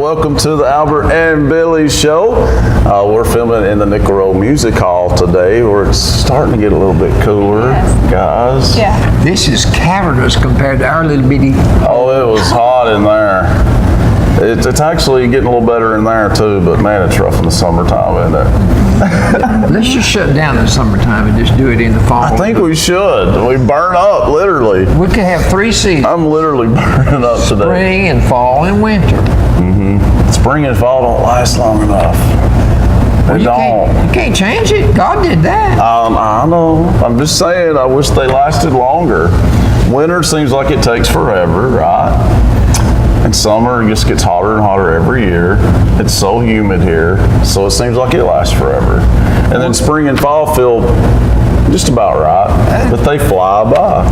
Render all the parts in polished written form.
welcome to the Albert and Billy Show. We're filming in the Nickel Road Music Hall today, where it's starting to get a little bit cooler, guys. Yeah. This is cavernous compared to our little bitty. Oh, it was hot in there. It's actually getting a little better in there too, but man, it's rough in the summertime, isn't it? Let's just shut down in the summertime and just do it in the fall. I think we should. We burn up, literally. We could have 3 seasons. I'm literally burning up today. Spring and fall and winter. Spring and fall don't last long enough. They don't. You can't change it. God did that. I know. I'm just saying, I wish they lasted longer. Winter seems like it takes forever, right? And summer it just gets hotter and hotter every year. It's so humid here, so it seems like it lasts forever. And then spring and fall feel just about right, but they fly by.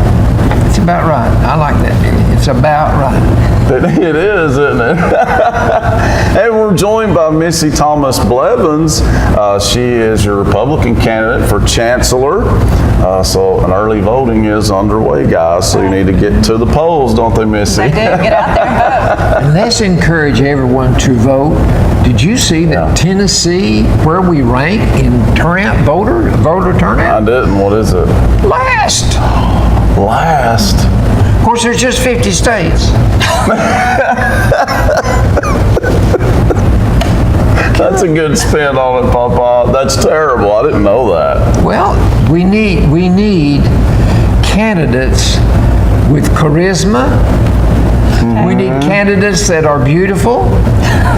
It's about right. I like that, Billy. It's about right. It is, isn't it? And we're joined by Missy Thomas Blevins. She is your Republican candidate for Chancellor. So an early voting is underway, guys. So you need to get to the polls, don't they, Missy? They do. Get out there and vote. And let's encourage everyone to vote. Did you see that Tennessee, where we rank in turnout, voter turnout? I didn't. What is it? Last. Last. Of course, there's just 50 states. That's a good spin on it, Papa. That's terrible. I didn't know that. Well, we need candidates with charisma. We need candidates that are beautiful.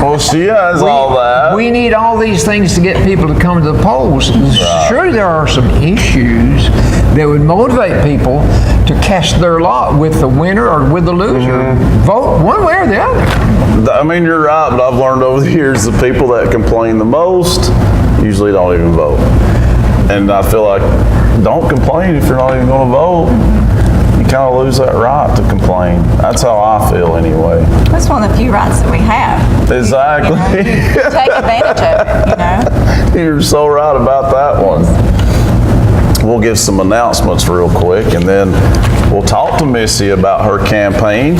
Well, she has all that. We need all these things to get people to come to the polls. Right. Sure, there are some issues that would motivate people to cast their lot with the winner or with the loser. Vote one way or the other. I mean, you're right, but I've learned over the years the people that complain the most usually don't even vote. And I feel like, don't complain if you're not even going to vote. You kind of lose that right to complain. That's how I feel anyway. That's one of the few rights that we have. Exactly. You take advantage of it, You're so right about that one. We'll give some announcements real quick, and then we'll talk to Missy about her campaign.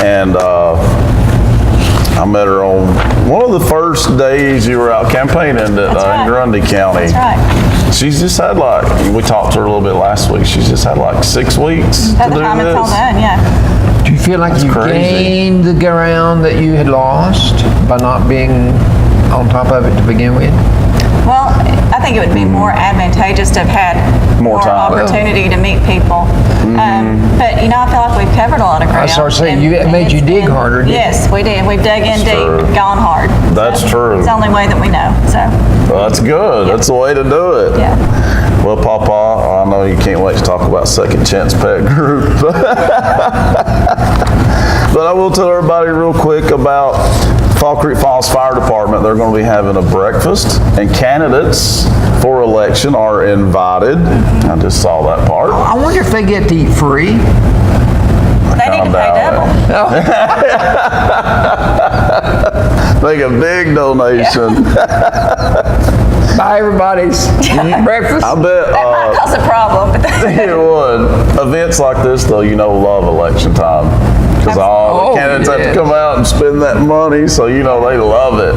And I met her on one of the first days you were out campaigning in Grundy County. That's right. She's just had we talked to her a little bit last week. She's just had 6 weeks By to the do time it's all this. done, yeah. Do you feel like you crazy. gained the ground that you had lost by not being on top of it to begin with? Well, I think it would be more advantageous to have had More time. opportunity to meet people. But, I feel like we've covered a lot of ground. I started saying, it made you dig harder, didn't it? Yes, we did. We've dug in deep, true. gone hard. That's So, true. It's the only way that we know, so. Well, that's good. That's the way to do it. Yeah. Well, Papa, I know you can't wait to talk about Second Chance Pet Group. But I will tell everybody real quick about Fall Creek Falls Fire Department. They're going to be having a breakfast, and candidates for election are invited. I just saw that part. I wonder if they get to eat free. They need to pay double. Make a big donation. Buy everybody's breakfast. I bet. That might cause a problem. But It would. Events like this, though, love election time. Because all the candidates have to come out and spend that money, so they love it.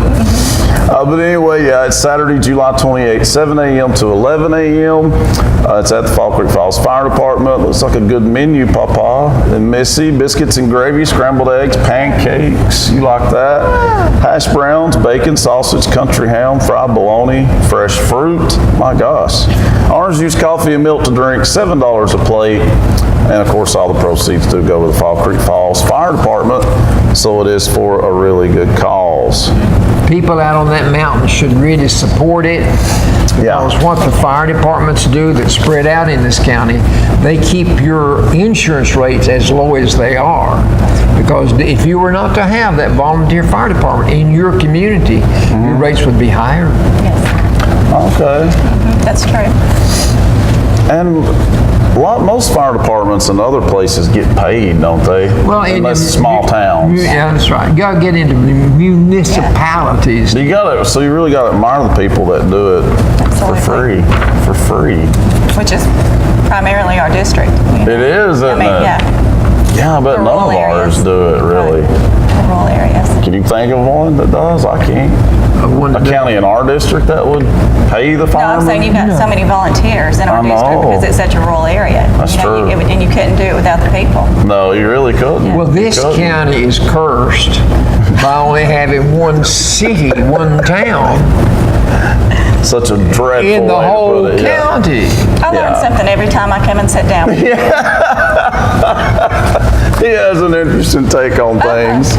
But anyway, it's Saturday, July 28th, 7 a.m. to 11 a.m. It's at the Fall Creek Falls Fire Department. Looks like a good menu, Papa. And Missy, biscuits and gravy, scrambled eggs, pancakes. You like that? Hash browns, bacon, sausage, country ham, fried bologna, fresh fruit. My gosh. Orange juice, coffee, and milk to drink, $7 a plate. And of course, all the proceeds do go to the Fall Creek Falls Fire Department. So it is for a really good cause. People out on that mountain should really support it, because what the fire departments do that's spread out in this county, they keep your insurance rates as low as they are. Because if you were not to have that volunteer fire department in your community, your rates would be higher. yes, Okay. that's true. And most fire departments in other places get paid, don't they? Well, unless it's small towns. Yeah, that's right. You gotta get into municipalities. So you really got to admire the people that do it Absolutely. for free. Which is primarily our district. It is, isn't it? Yeah, Yeah, I bet The none of rural ours areas. do it really. the rural areas. Can you think of one that does? I can't. A county in our district that would pay the No, firemen? I'm saying you've got so many volunteers in our I district know. because it's such a rural area. That's true. And you couldn't do it without the people. No, you really couldn't. Well, this You couldn't. county is cursed by only having one city, one town Such a dreadful in the way to whole put it, yeah. county. I learn Yeah. something every time I come and sit down with you. He has an interesting take on things.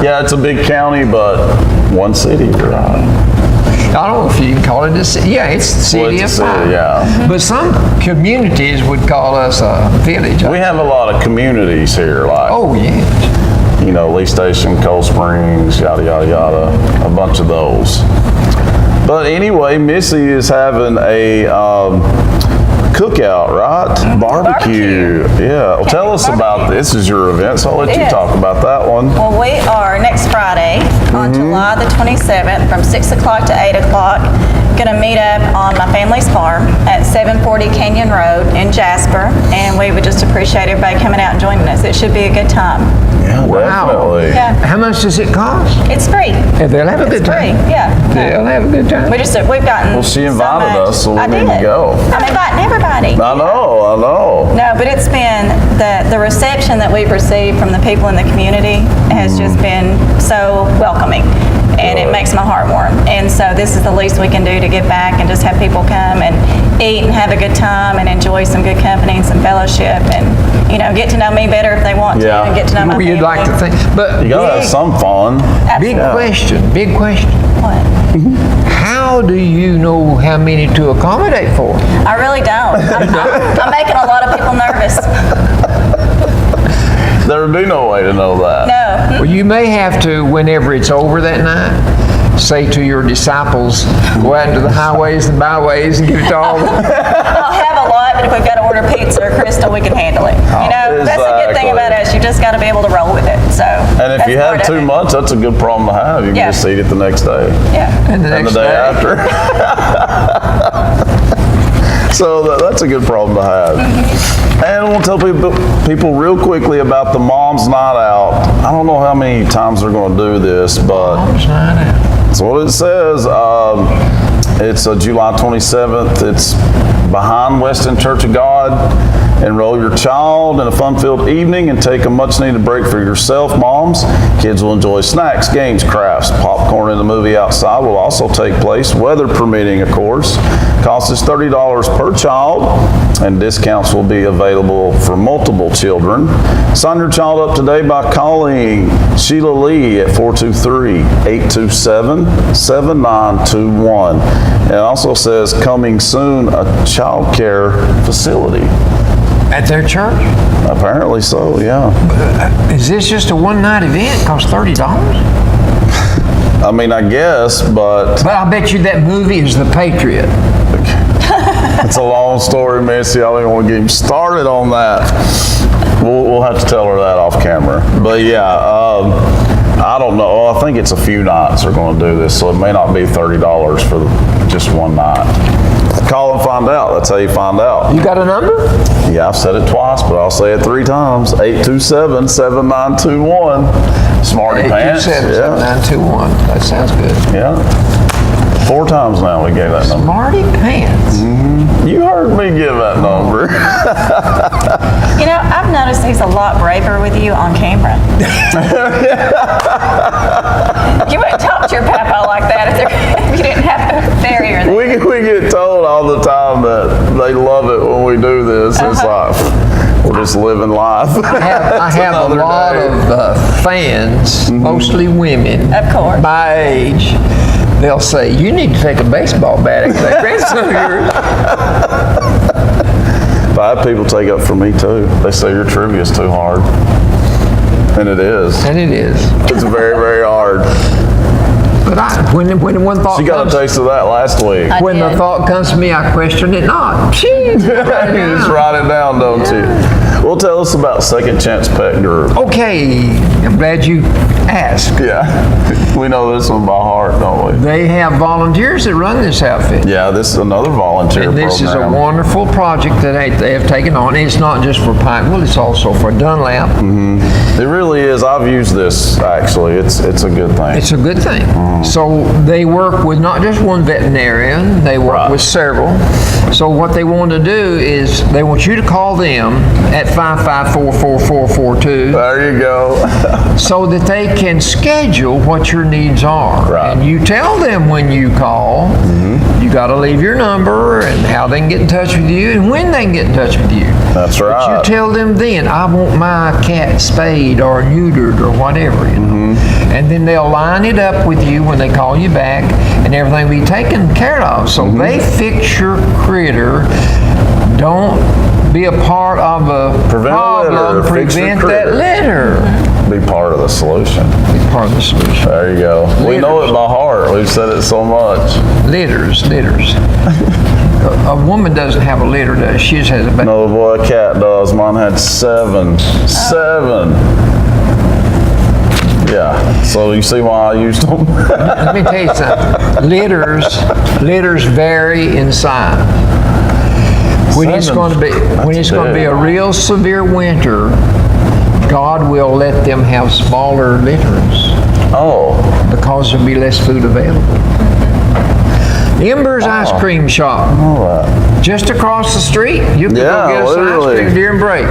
Yeah, it's a big county, but one city, you're right. I don't know if you can call it a city. Yeah, it's the Well, city it's of a city, fire. yeah. But some communities would call us a village. We have a lot of communities here, like, Oh, yeah. you know, Lee Station, Cold Springs, yada, yada, yada, a bunch of those. But anyway, Missy is having a cookout, right? Barbecue. Yeah. Well, tell us about this. This is your event, so I'll let you It is. talk about that one. Well, we are next Friday on July the 27th from 6 o'clock to 8 o'clock. Going to meet up on my family's farm at 740 Canyon Road in Jasper, and we would just appreciate everybody coming out and joining us. It should be a good time. Yeah, Wow. definitely. Yeah, How much does it cost? it's free. Yeah, they'll have a good It's free, time. yeah. They'll have a good time. We've gotten. Well, she so invited much- us, so we I need to did. go. I'm inviting everybody. I know. No, but it's been the reception that we've received from the people in the community has just been so welcoming, and it Good. makes my heart warm. And so this is the least we can do to give back and just have people come and eat and have a good time and enjoy some good company and some fellowship and get to know me better if they want to Yeah. and get to know my Well, family. you'd like to think, but You gotta have some fun. big Absolutely. big question. What? How do you know how many to accommodate for? I really don't. I'm making a lot of people nervous. There would be no way to know that. No. Well, you may have to, whenever it's over that night, say to your disciples, go out into the highways and byways and give it to all. I'll have a lot, but if we've got to order pizza or Crystal, we can handle it. That's the good thing Exactly. about us. You just got to be able to roll with it. So. And if that's you have part of too it. much, that's a good problem to have. You can Yeah. just eat it the next day Yeah. And the and next the day day. after. So that's a good problem to have. And we'll tell people real quickly about the Mom's Night Out. I don't know how many times they're going to do this, but Mom's night out. that's what it says. It's July 27th. It's behind Weston Church of God. Enroll your child in a fun-filled evening and take a much-needed break for yourself, moms. Kids will enjoy snacks, games, crafts, popcorn, and the movie outside will also take place, weather permitting, of course. Cost is $30 per child, and discounts will be available for multiple children. Sign your child up today by calling Sheila Lee at 423-827-7921. And it also says coming soon, a child care facility. At their church? Apparently so, yeah. Is this just a one-night event? Cost $30? I mean, I guess, but But I bet you that movie is The Patriot. it's a long story, Missy. I don't even want to get him started on that. We'll have to tell her that off camera. But yeah, I don't know. I think it's a few nights they're going to do this, so it may not be $30 for just one night. Call and find out. That's how you find out. You got a number? Yeah, I've said it twice, but I'll say it 3 times. 827-7921. Smarty Pants. 827-7921. That sounds good. Yeah. 4 times now we gave that number. Smarty Pants. You heard me give that number. I've noticed he's a lot braver with you on camera. You wouldn't talk to your papa like that if you didn't have a barrier there. We get told all the time that they love it when we do this. It's like, we're just living life. I have a another lot day. of fans, mostly women. Of course. My age. They'll say, you need to take a baseball bat after that grandson of yours. But I have people take up for me too. They say your trivia is too hard. And it is. And it is. It's very, very hard. But when one thought She got comes, a taste of that last week. I when the did. thought comes to me, I question it not. Jeez, You just write it down, don't you? Well, tell us about Second Chance Pet Group. Okay, I'm glad you asked. Yeah, we know this one by heart, don't we? They have volunteers that run this outfit. Yeah, this is another volunteer And this program. is a wonderful project that they have taken on. It's not just for Pikeville, it's also for Dunlap. It really is. I've used this, actually. It's a good thing. It's a good thing. So they work with not just one veterinarian, they work Right. with several. So what they want to do is they want you to call them at 554-4442 There you go. so that they can schedule what your needs are. Right. And you tell them when you call, you got to leave your number and how they can get in touch with you and when they can get in touch with you. That's But right. you tell them then, I want my cat spayed or neutered or whatever, you know. And then they'll line it up with you when they call you back and everything will be taken care of. So they fix your critter. Don't be a part of a Prevent a problem. litter. Fix your Prevent that critter. litter. Be part of the solution. Be part of the solution. There you go. We know it by heart. We've said it so much. Litters. A woman doesn't have a litter, does she? She just has a baby. No, boy, a cat does. Mine had 7. 7. Yeah. So you see why I used them? Let me tell you something. Litters vary in size. When it's going to be big. a real severe winter, God will let them have smaller litters Oh. because there'll be less food available. Ember's Ice Cream Shop, All right. just across the street. You can Yeah, go get us some ice literally. cream during break.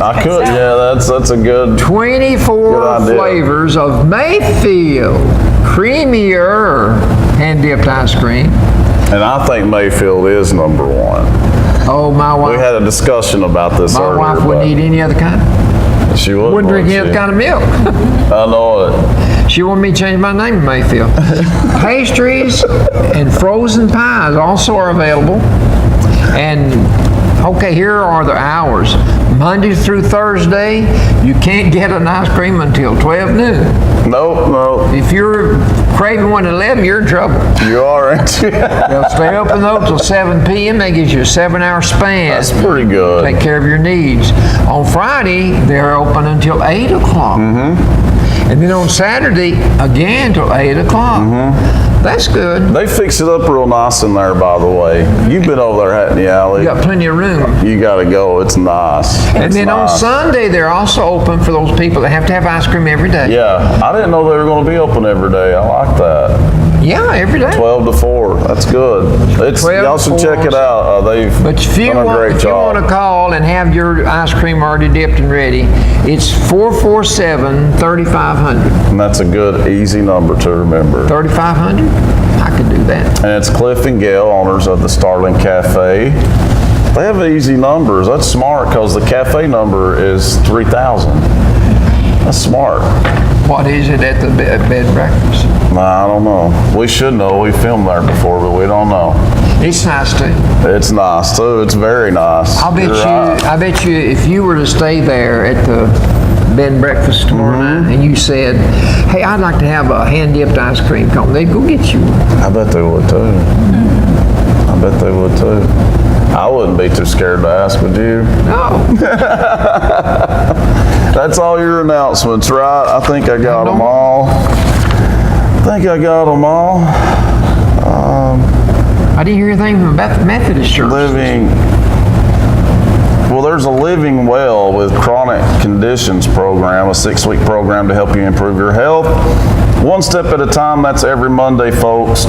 I could. Yeah, that's a good. 24 Good idea. flavors of Mayfield creamier hand-dipped ice cream. And I think Mayfield is number 1. Oh, my We wife. had a discussion about this My earlier. wife wouldn't eat any other kind. She wouldn't. Wouldn't drink would any other she? kind of milk. I know it. She wanted me to change my name to Mayfield. Pastries and frozen pies also are available. And okay, here are the hours. Monday through Thursday, you can't get an ice cream until 12 noon. Nope. If you're craving one at 11, you're in trouble. You are, ain't you? They'll stay open though till 7 p.m. That gives you a 7-hour span. That's pretty good. Take care of your needs. On Friday, they're open until 8 o'clock. And then on Saturday, again till 8 o'clock. That's good. They fix it up real nice in there, by the way. You've been over there, hadn't you, Allie? You got plenty of room. You got to go. It's nice. And It's then on nice. Sunday, they're also open for those people that have to have ice cream every day. Yeah, I didn't know they were going to be open every day. I like that. Yeah, every day. 12 to 4. That's good. 12 Y'all should to 4. check it out. They've But if you done a great want job. to call and have your ice cream already dipped and ready, it's 447-3500. And that's a good, easy number to remember. 3500? I could do that. And it's Cliff and Gail, owners of the Starling Cafe. They have easy numbers. That's smart because the cafe number is 3,000. That's smart. What is it at the bed and breakfast? I don't know. We should know. We filmed there before, but we don't know. It's nice too. It's nice too. It's very nice. I bet You're you. right. I bet you, if you were to stay there at the bed and breakfast tomorrow night, and you said, "Hey, I'd like to have a hand-dipped ice cream cone," they'd go get you one. I bet they would too. I bet they would too. I wouldn't be too scared to ask, would you? No. That's all your announcements, right? I think I got them all. I didn't hear anything about the Methodist church. Well, there's a Living Well with Chronic Conditions program, a 6-week program to help you improve your health. One step at a time. That's every Monday, folks,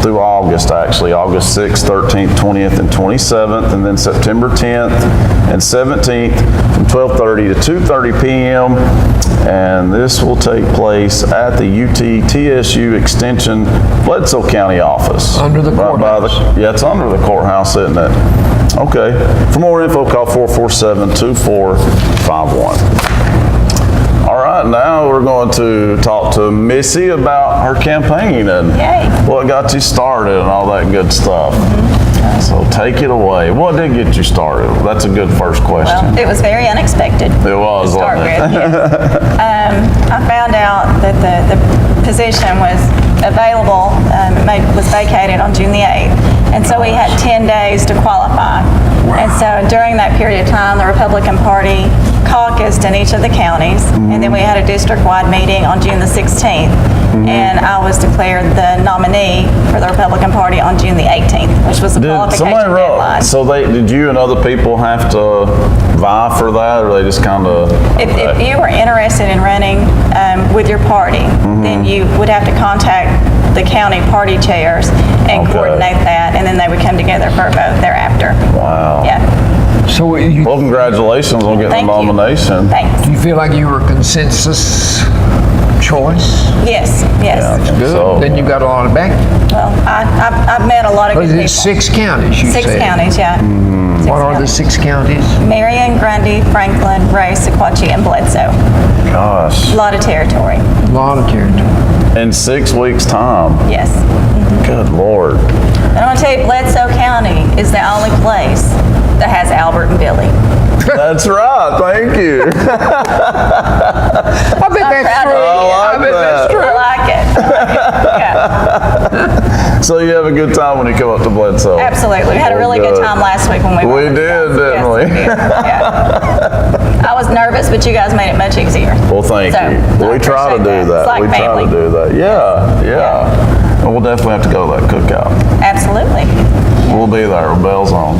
through August, actually. August 6th, 13th, 20th, and 27th, and then September 10th and 17th from 12:30 to 2:30 p.m. And this will take place at the UT-TSU Extension Bledsoe County office. Under the Right by courthouse. yeah, it's under the courthouse, isn't it? Okay. For more info, call 447-2451. All right, now we're going to talk to Missy about her campaign and Yay. what got you started and all that good stuff. So take it away. What did get you started? That's a good first question. Well, it was very unexpected. It was, to start wasn't with, it? yes. I found out that the position was available, was vacated on June the 8th. And so we had 10 days to qualify. And so during that period of time, the Republican Party caucused in each of the counties, and then we had a district-wide meeting on June the 16th, and I was declared the nominee for the Republican Party on June the 18th, which was the qualification deadline. So did you and other people have to vie for that, or they just kind of? If you were interested in running with your party, then you would have to contact the county party chairs and coordinate that, and then they would come together for a vote thereafter. Wow. Yeah. So Well, congratulations on getting Thank the you. nomination. Thanks. do you feel like you were a consensus choice? Yes, yes. Good. So- Then you got a lot of backing. Well, I've met a lot of What good is people. it, 6 counties, you Six said? counties, yeah. Six What are the counties. 6 counties? Marion, Grundy, Franklin, Ray, Sequatchie, and Bledsoe. Gosh. A lot of territory. A lot of territory. In 6 weeks' time. Yes. Good Lord. And I'm gonna tell you, Bledsoe County is the only place that has Albert and Billy. That's right. Thank you. I bet I'm that's proud true. of you. I bet that's that. true. I like it. Yeah, So you have a good time when you come up to Bledsoe. absolutely. We had a really good time last week when we were. We did, didn't Yes, we? did. Yeah. I was nervous, but you guys made it much easier. Well, thank So, you. I We try to appreciate do that. It's like We try family. to do that. Yeah. And we'll definitely have to go to that cookout. Absolutely. We'll be there. Bells on.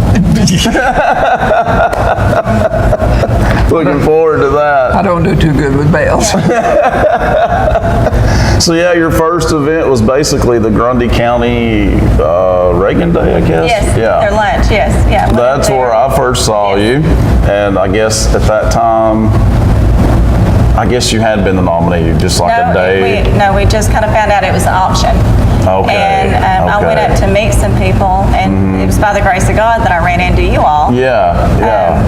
Looking forward to that. I don't do too good with bells. So yeah, your first event was basically the Grundy County Reagan Day, I guess. Yes. Yeah. Their lunch. Yes. Yeah. That's where I first saw you, and I guess at that time, I guess you had been the nominee just like a day. We just kind of found out it was an option. Okay, And I went okay. up to meet some people, and it was by the grace of God that I ran into you all. Yeah.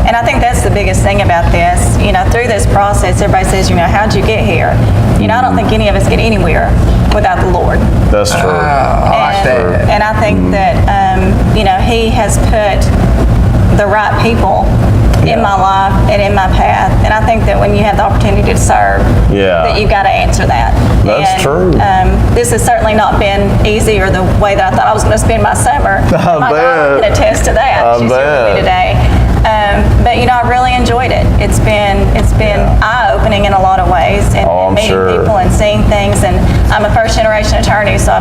And I think that's the biggest thing about this. You know, through this process, everybody says, you know, how'd you get here? You know, I don't think any of us get anywhere without the Lord. That's true. I like that. And I think that, you know, He has put the right people in my life and in my path. And I think that when you have the opportunity to serve, that you've got to answer that. That's true. This has certainly not been easy or the way that I thought I was going to spend my summer. My daughter can attest to that. She's here with me today. But you know, I really enjoyed it. It's been eye-opening in a lot of ways, and meeting people and seeing things. And I'm a first-generation attorney, so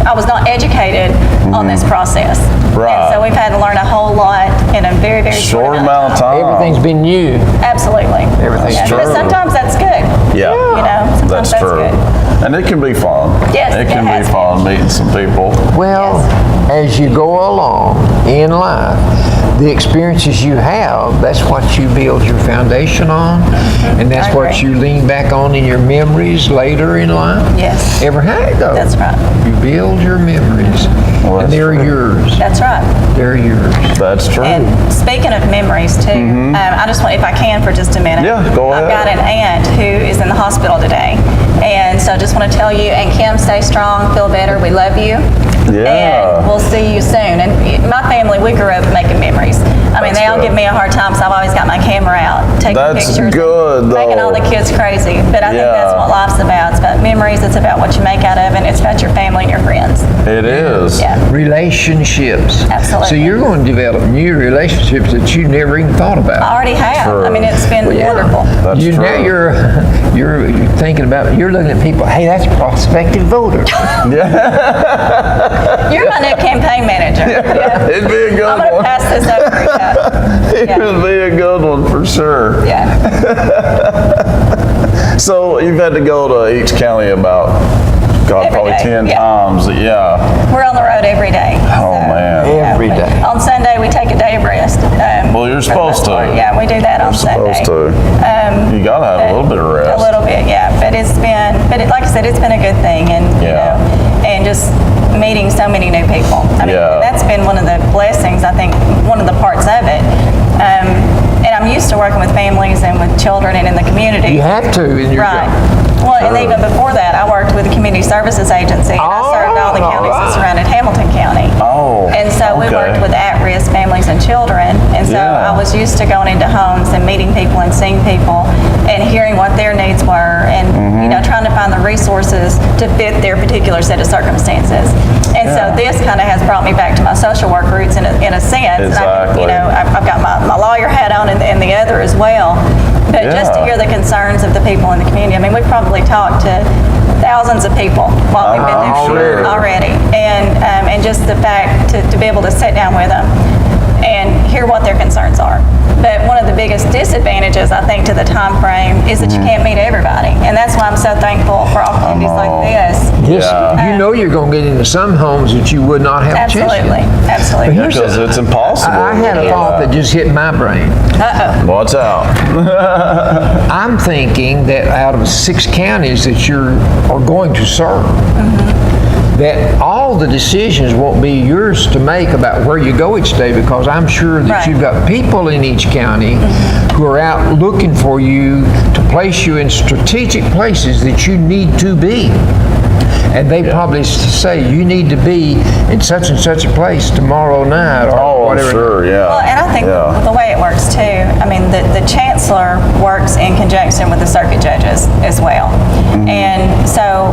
I was not educated on this process. Right. And so we've had to learn a whole lot in a very, very short amount of time. Everything's been new. Absolutely. Everything's Yeah, true. but sometimes that's good. Yeah. You know, sometimes that's true. good. And it can be fun. Yes, it it can has be fun meeting some people. Well, as you go along in life, the experiences you have, that's what you build your foundation on, and that's I what agree. you lean back on in your memories later in life. Yes. Every how it goes. That's right. You build your memories, Well, and that's they're true. yours. That's right. They're yours. That's true. And speaking of memories too, I just want, if I can for just a minute. Yeah, go ahead. I've got an aunt who is in the hospital today. And so I just want to tell you, Aunt Kim, stay strong, feel better, we love you. Yeah. And we'll see you soon. And my family, we grew up making memories. I mean, That's they all good. give me a hard time, so I've always got my camera out, taking That's pictures. good, Making all though. the kids crazy. But I think that's what life's about. It's about memories, it's about what you make out of it, and it's about your family and your friends. It is. Yeah. relationships. Absolutely. So you're going to develop new relationships that you never even thought I about. already have. True. I mean, it's been wonderful. That's true. Now you're thinking about, you're looking at people, hey, that's a prospective voter. You're my new campaign manager. Yeah. It'd be a good I'm going to one. pass this over. It Yeah. would be a good one for sure. Yeah. So you've had to go to each county about, God, Every probably day, 10 yeah. times. Yeah. We're on the road every day. Oh, man. Every but day. On Sunday, we take a day of rest. Well, you're for the supposed most to. part. Yeah, we do that on Sunday. Supposed to. You gotta have a little bit of rest. A little bit, yeah. But like I said, it's been a good thing, and you Yeah. know, and just meeting so many new people. I mean, Yeah. that's been one of the blessings. I think one of the parts of it. And I'm used to working with families and with children and in the community. You have to in your Right. job. Well, and even before that, I worked with the Community Services Agency, and I served all the counties that surrounded Hamilton County. Oh, And so we okay. worked with at-risk families and children, and so Yeah. I was used to going into homes and meeting people and seeing people and hearing what their needs were, and trying to find the resources to fit their particular set of circumstances. And so this kind of has brought me back to my social work roots in a sense. Exactly. And I've got my lawyer hat on and the other as well. But just to hear the concerns of the people in the community. I mean, we've probably talked to thousands of people while we've been there already. And just the fact to be able to sit down with them and hear what their concerns are. But one of the biggest disadvantages, I think, to the time frame is that you can't meet everybody. And that's why I'm so thankful for opportunities like this. Yes, you know you're going to get into some homes that you would not have a chance Absolutely. to. Absolutely. But here's Because it's impossible. I had a thought that just hit my brain. Watch out. I'm thinking that out of 6 counties that you are going to serve, that all the decisions won't be yours to make about where you go each day, because I'm sure that you've got people in each county who are out looking for you to place you in strategic places that you need to be. And they probably say you need to be in such and such a place tomorrow night or whatever. I'm sure, Well, and I think the way it works too, I mean, the chancellor works in conjunction with the circuit judges as well. And so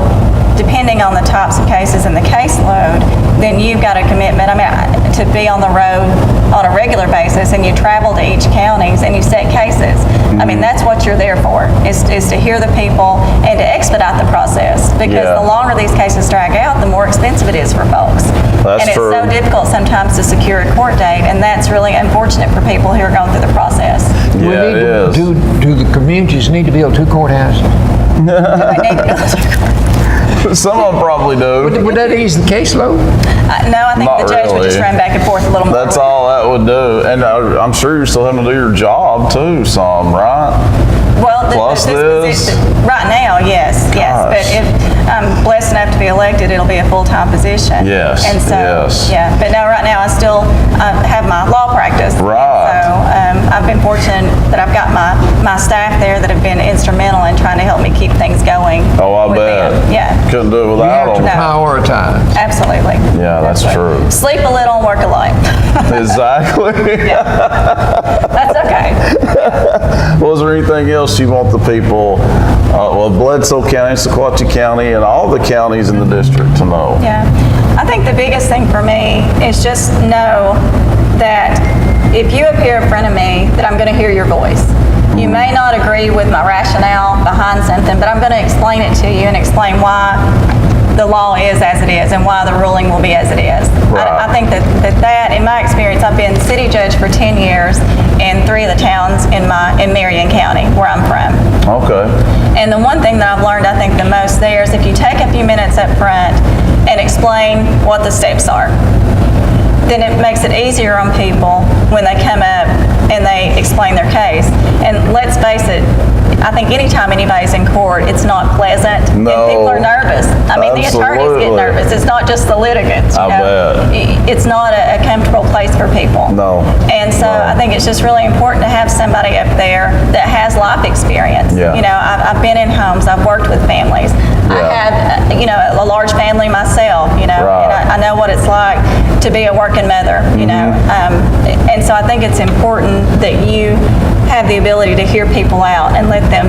depending on the types of cases and the caseload, then you've got a commitment. I mean, to be on the road on a regular basis, and you travel to each counties and you set cases. I mean, that's what you're there for, is to hear the people and to expedite the process. Because the longer these cases drag out, the more expensive it is for folks. That's and it's true. so difficult sometimes to secure a court date, and that's really unfortunate for people who are going through the process. Yeah, it is. Do the communities need to build 2 courthouses? They need to go to court. Some of them probably do. Would that ease the caseload? No, I think Not the judge would just really. run back and forth a little more. That's all that would do. And I'm sure you're still having to do your job too, some, right? Well, Plus this this? position, right now, yes. Gosh. But if I'm blessed enough to be elected, it'll be a full-time position. Yes, And so, yes. yeah. But no, right now I still have my law practice. Right. So I've been fortunate that I've got my staff there that have been instrumental in trying to help me keep things going. Oh, I with bet. them. Yeah. Couldn't do it You have without to them. prioritize. Absolutely. Yeah, that's true. Sleep a little and work a lot. Exactly. That's okay. Well, is there anything else you want the people, Bledsoe County, Sequatchie County, and all the counties in the district to know? Yeah. I think the biggest thing for me is just know that if you appear in front of me, that I'm going to hear your voice. You may not agree with my rationale behind something, but I'm going to explain it to you and explain why the law is as it is and why the ruling will be as it is. Right. I think that in my experience, I've been city judge for 10 years in 3 of the towns in Marion County, where I'm from. Okay. And the one thing that I've learned, I think, the most there is if you take a few minutes up front and explain what the steps are, then it makes it easier on people when they come up and they explain their case. And let's face it, I think anytime anybody's in court, it's not pleasant. No. And people are nervous. I mean, the attorneys get Absolutely. nervous. It's not just the litigants. You I know? bet. It's not a comfortable place for people. No. And so I think it's just really important to have somebody up there that has life experience. Yeah. You know, I've been in homes. I've worked with families. I have, a large family myself, and I know what it's like to be a working mother, and so I think it's important that you have the ability to hear people out and let them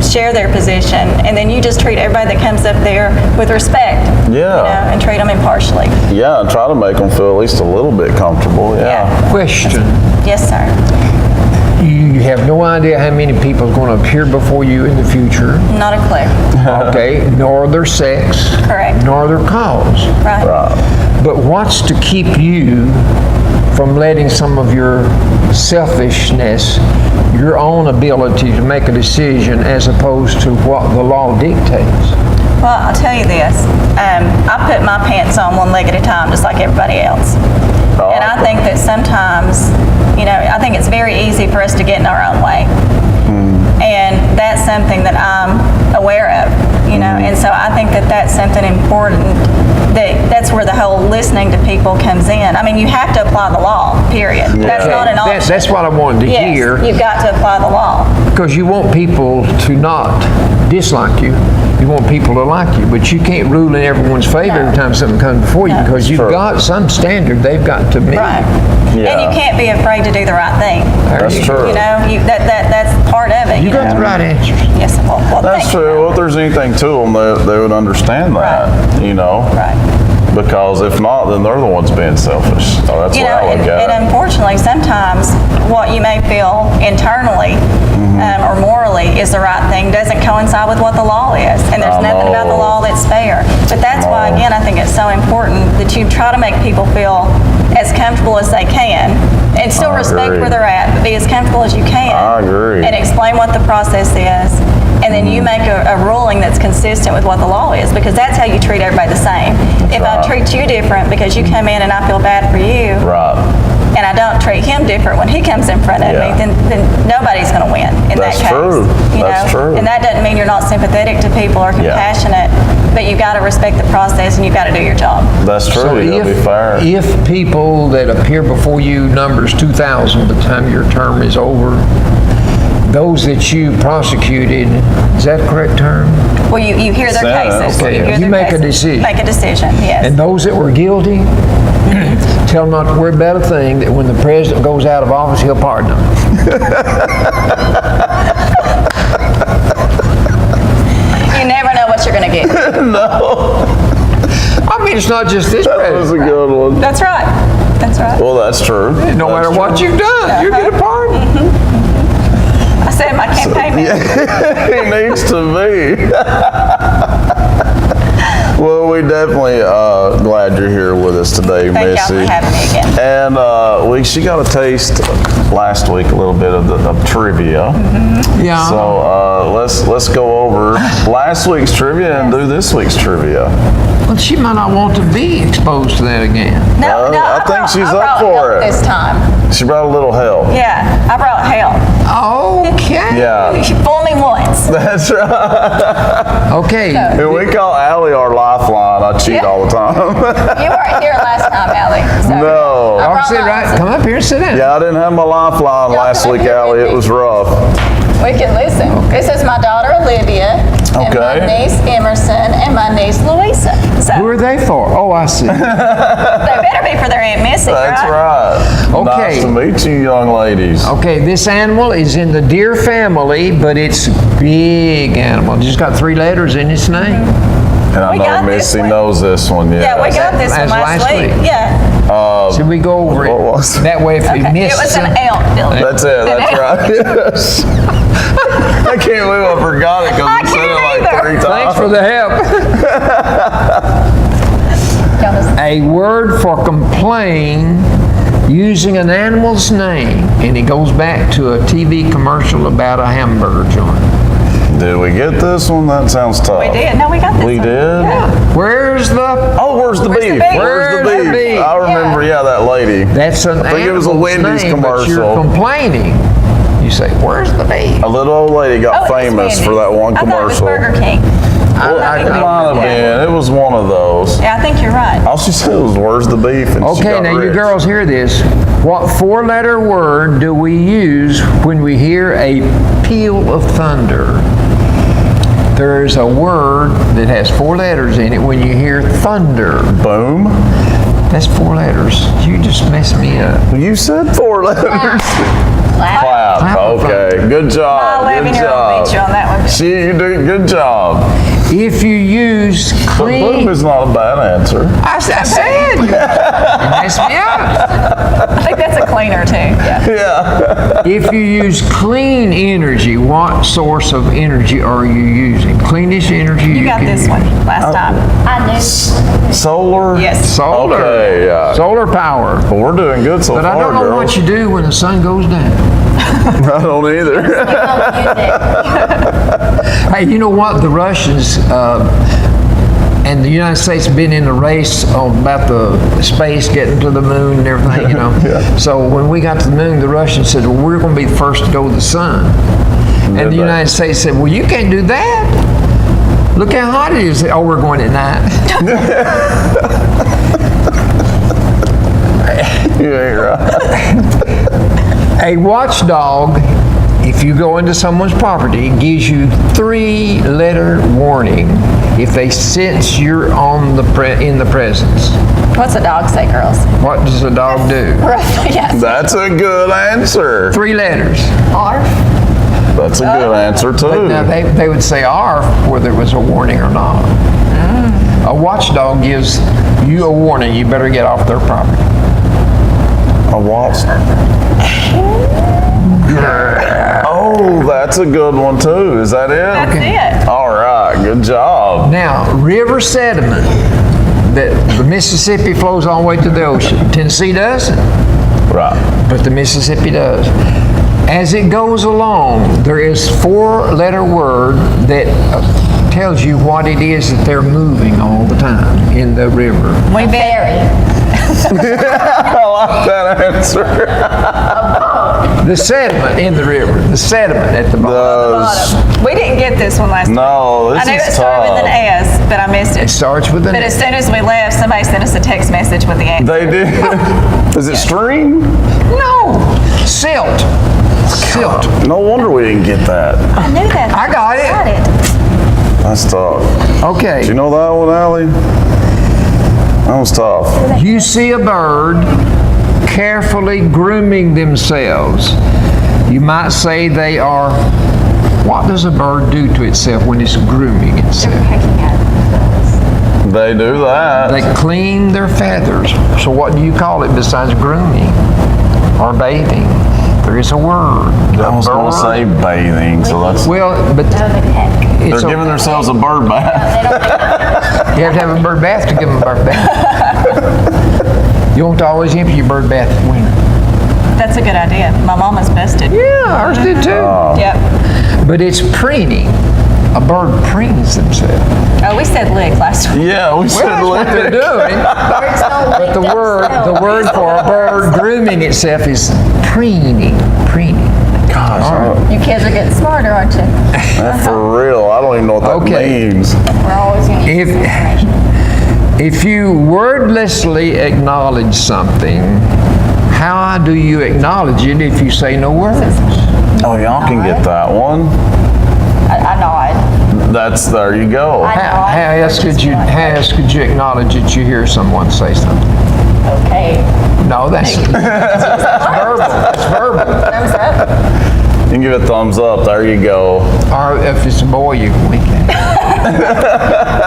share their position, and then you just treat everybody that comes up there with respect, and treat them impartially. Yeah, and try to make them feel at least a little bit comfortable, Question. Yes, sir. You have no idea how many people are going to appear before you in the future, Not a clue. okay? Nor their sex. Correct. Nor their cause. Right. But what's to keep you from letting some of your selfishness, your own ability to make a decision as opposed to what the law dictates? Well, I'll tell you this. I put my pants on one leg at a time, just like everybody else. And I think that sometimes, I think it's very easy for us to get in our own way. And that's something that I'm aware of, and so I think that that's something important, that's where the whole listening to people comes in. I mean, you have to apply the law, period. That's not an option. That's what I wanted to hear. Yes, you've got to apply the law. Because you want people to not dislike you. You want people to like you, but you can't rule in everyone's favor every time something comes before you, because you've got some standard they've got to meet. Right. Yeah. And you can't be afraid to do the right thing. That's true. That's part of it. way. You got know. the right answers. Yes, well, That's thank you. true. Well, if there's anything to them, they would understand that, you know? Right. Because if not, then they're the ones being selfish. So that's You what know, I look at and it. unfortunately, sometimes what you may feel internally or morally is the right thing doesn't coincide with what the law is. And there's I nothing about the know. law that's fair. But that's why, again, I think it's so important that you try to make people feel as comfortable as they can and still I respect agree. where they're at, but be as comfortable as you can. I agree. And explain what the process is. And then you make a ruling that's consistent with what the law is, because that's how you treat everybody the same. If I right. treat you different because you come in and I feel bad for you, Right. and I don't treat him different when he comes in front of Yeah. me, then nobody's going to win in That's that case. true. You That's know? true. And that doesn't mean you're not sympathetic to people or compassionate, but you've got to respect the process and you've got to do your job. That's true. You gotta be fair. if people that appear before you numbers 2,000 by the time your term is over, those that you prosecuted, is that the correct term? Well, you hear their Sentence. cases. Okay, hear you their make a cases. decision. Make a decision, yes. And those that were guilty, tell them not to worry about a thing, that when the president goes out of office, he'll pardon them. You never know what you're going to get. I mean, it's not just this That was a president. good one. That's right. That's right. Well, that's true. No matter what you've done, you get a pardon. I said my campaign manager. He needs to be. Well, we definitely glad you're here with us today, Thank y'all Missy. for having me again. And she got a taste last week, a little bit of trivia. Yeah. So let's go over last week's trivia and do this week's trivia. Well, she might not want to be exposed to that again. No, I think she's I up brought for help it. this time. She brought a little help. Yeah, I brought help. Okay. Yeah, She fooled me once. that's right. Okay. And we call Allie our lifeline. I cheat Yeah. all the time. You weren't here last time, Allie. So No. I I'll brought sit mine. right. Come up here and sit down. Yeah, I didn't have my lifeline Y'all last come week, up here Allie. with It me. was rough. We can listen. This is my daughter Olivia, and my Okay. niece Emerson, and my niece Louisa. So Who are they for? Oh, I see. they better be for their Aunt Missy, That's right. Okay. Nice to meet you, young ladies. Okay, this animal is in the deer family, but it's a big animal. Just got 3 letters in its name. And I We know got this Missy one. knows this one. Yeah, we got this As one last last week. week. Yeah. Should we go over what it? was it? That way if we Okay. miss It was an some- elk, Billy. That's it. That's right. Yes. I can't believe I forgot it because I we said it can't like either. 3 times. Thanks for the help. A word for complain using an animal's name, and it goes back to a TV commercial about a hamburger joint. Did we get this one? That sounds tough. We did. No, we got this We one. did? Yeah. Where's the? Oh, where's the Where's the beef? beef? Where's the Where's the beef? beef? I remember, yeah, that lady. That's an think it was a animal's Wendy's name, but you're commercial. complaining. You say, "Where's the beef?" A little old lady got Oh, it was famous for Wendy's. that one I thought it was commercial. Burger King. Well, I it don't might have know. been. It was one of those. Yeah, I think you're right. All she said was, "Where's the beef?" And she Okay, got now you rich. girls hear this. What 4-letter word do we use when we hear a peal of thunder? There's a word that has 4 letters in it when you hear thunder. Boom. That's 4 letters. You just messed me up. You said 4 letters. Clap. Clap. Clap. Okay. Good job. My Good 11-year-old beat you job. on that one. You did good job. If you use But boom clean... is not a bad answer. I said! You messed me up. I think that's a cleaner too. Yeah. Yeah. If you use clean energy, what source of energy are you using? Cleanest energy You got can this use. one last time. I knew. Solar. Yes. Solar. Okay. Yeah. Solar power. Well, we're doing good so But far, I don't know girls. what you do when the sun goes down. I don't either. Hey, you know what? The Russians and the United States have been in a race about the space, getting to the moon and everything, you know. Yeah. So when we got to the moon, the Russians said, well, we're going to be the first to go to the sun. And the they? United States said, well, you can't do that. Look how hot it is. Oh, we're going at night. You ain't right. A watchdog, if you go into someone's property, gives you 3-letter warning if they sense you're on in the presence. What's a dog say, girls? What does a dog do? Yes. That's a good answer. 3 letters. Arf. That's a good answer too. Now, they would say R whether it was a warning or not. A watchdog gives you a warning, you better get off their property. A what? Oh, that's a good one too. Is that it? That's it. All right, good job. Now, river sediment, that the Mississippi flows all the way to the ocean. Tennessee doesn't, Right. but the Mississippi does. As it goes along, there is 4-letter word that tells you what it is that they're moving all the time in the river. We bury. I like that answer. The sediment in the river, the sediment at the bottom. We didn't get this one last time. No, this I knew it is started with an tough. S, but I missed It it. starts with an But as S. soon as we left, somebody sent us a text message with the answer. They did. Is it stream? No, silt. Silt. No wonder we didn't get that. I knew that. I got it. That's tough. Okay. Do you know that one, Allie? That was tough. You see a bird carefully grooming themselves. You might say they are, what does a bird do to itself when it's grooming itself? They do that. They clean their feathers. So what do you call it besides grooming or bathing? There is a word. I was going to say bathing, so that's. Well, but They're it's giving themselves a bird bath. you have to have a bird bath to give them a bird bath. You won't always empty your bird bath in winter. That's a good idea. My mama's bested. Yeah, ours did too. Yep. But it's preening. A bird preens themselves. Oh, we said lick last week. Yeah, we said That's what they're lick. doing. But the word for a bird grooming itself is preening. Preening. Gosh, You kids are getting smarter, aren't you? that's for real. I don't even know what that Okay. means. We're always going to If you wordlessly acknowledge something, how do you acknowledge it if you say no words? Oh, y'all can get that one. I nod. There you go. How else could you acknowledge that you hear someone say something? Okay. No, that's verbal. That's verbal. Thumbs up. You can give it a thumbs up. There you go. Or if it's a boy, you can wink at it.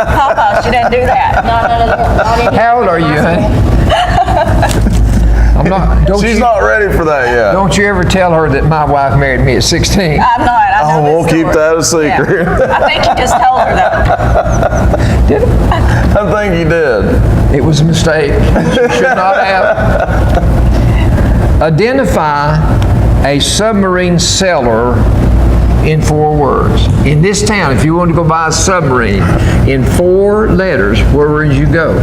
Papa, she didn't do that. No. How old are you, honey? I'm not. She's not ready for that yet. Don't you ever tell her that my wife married me at 16. I'm not. I know Oh, we'll this keep story. that a secret. Yeah. I think you just told her that. Did it? I think you did. It was a mistake. She should not have. Identify a submarine seller in 4 words. In this town, if you want to go buy a submarine in 4 letters, where would you go?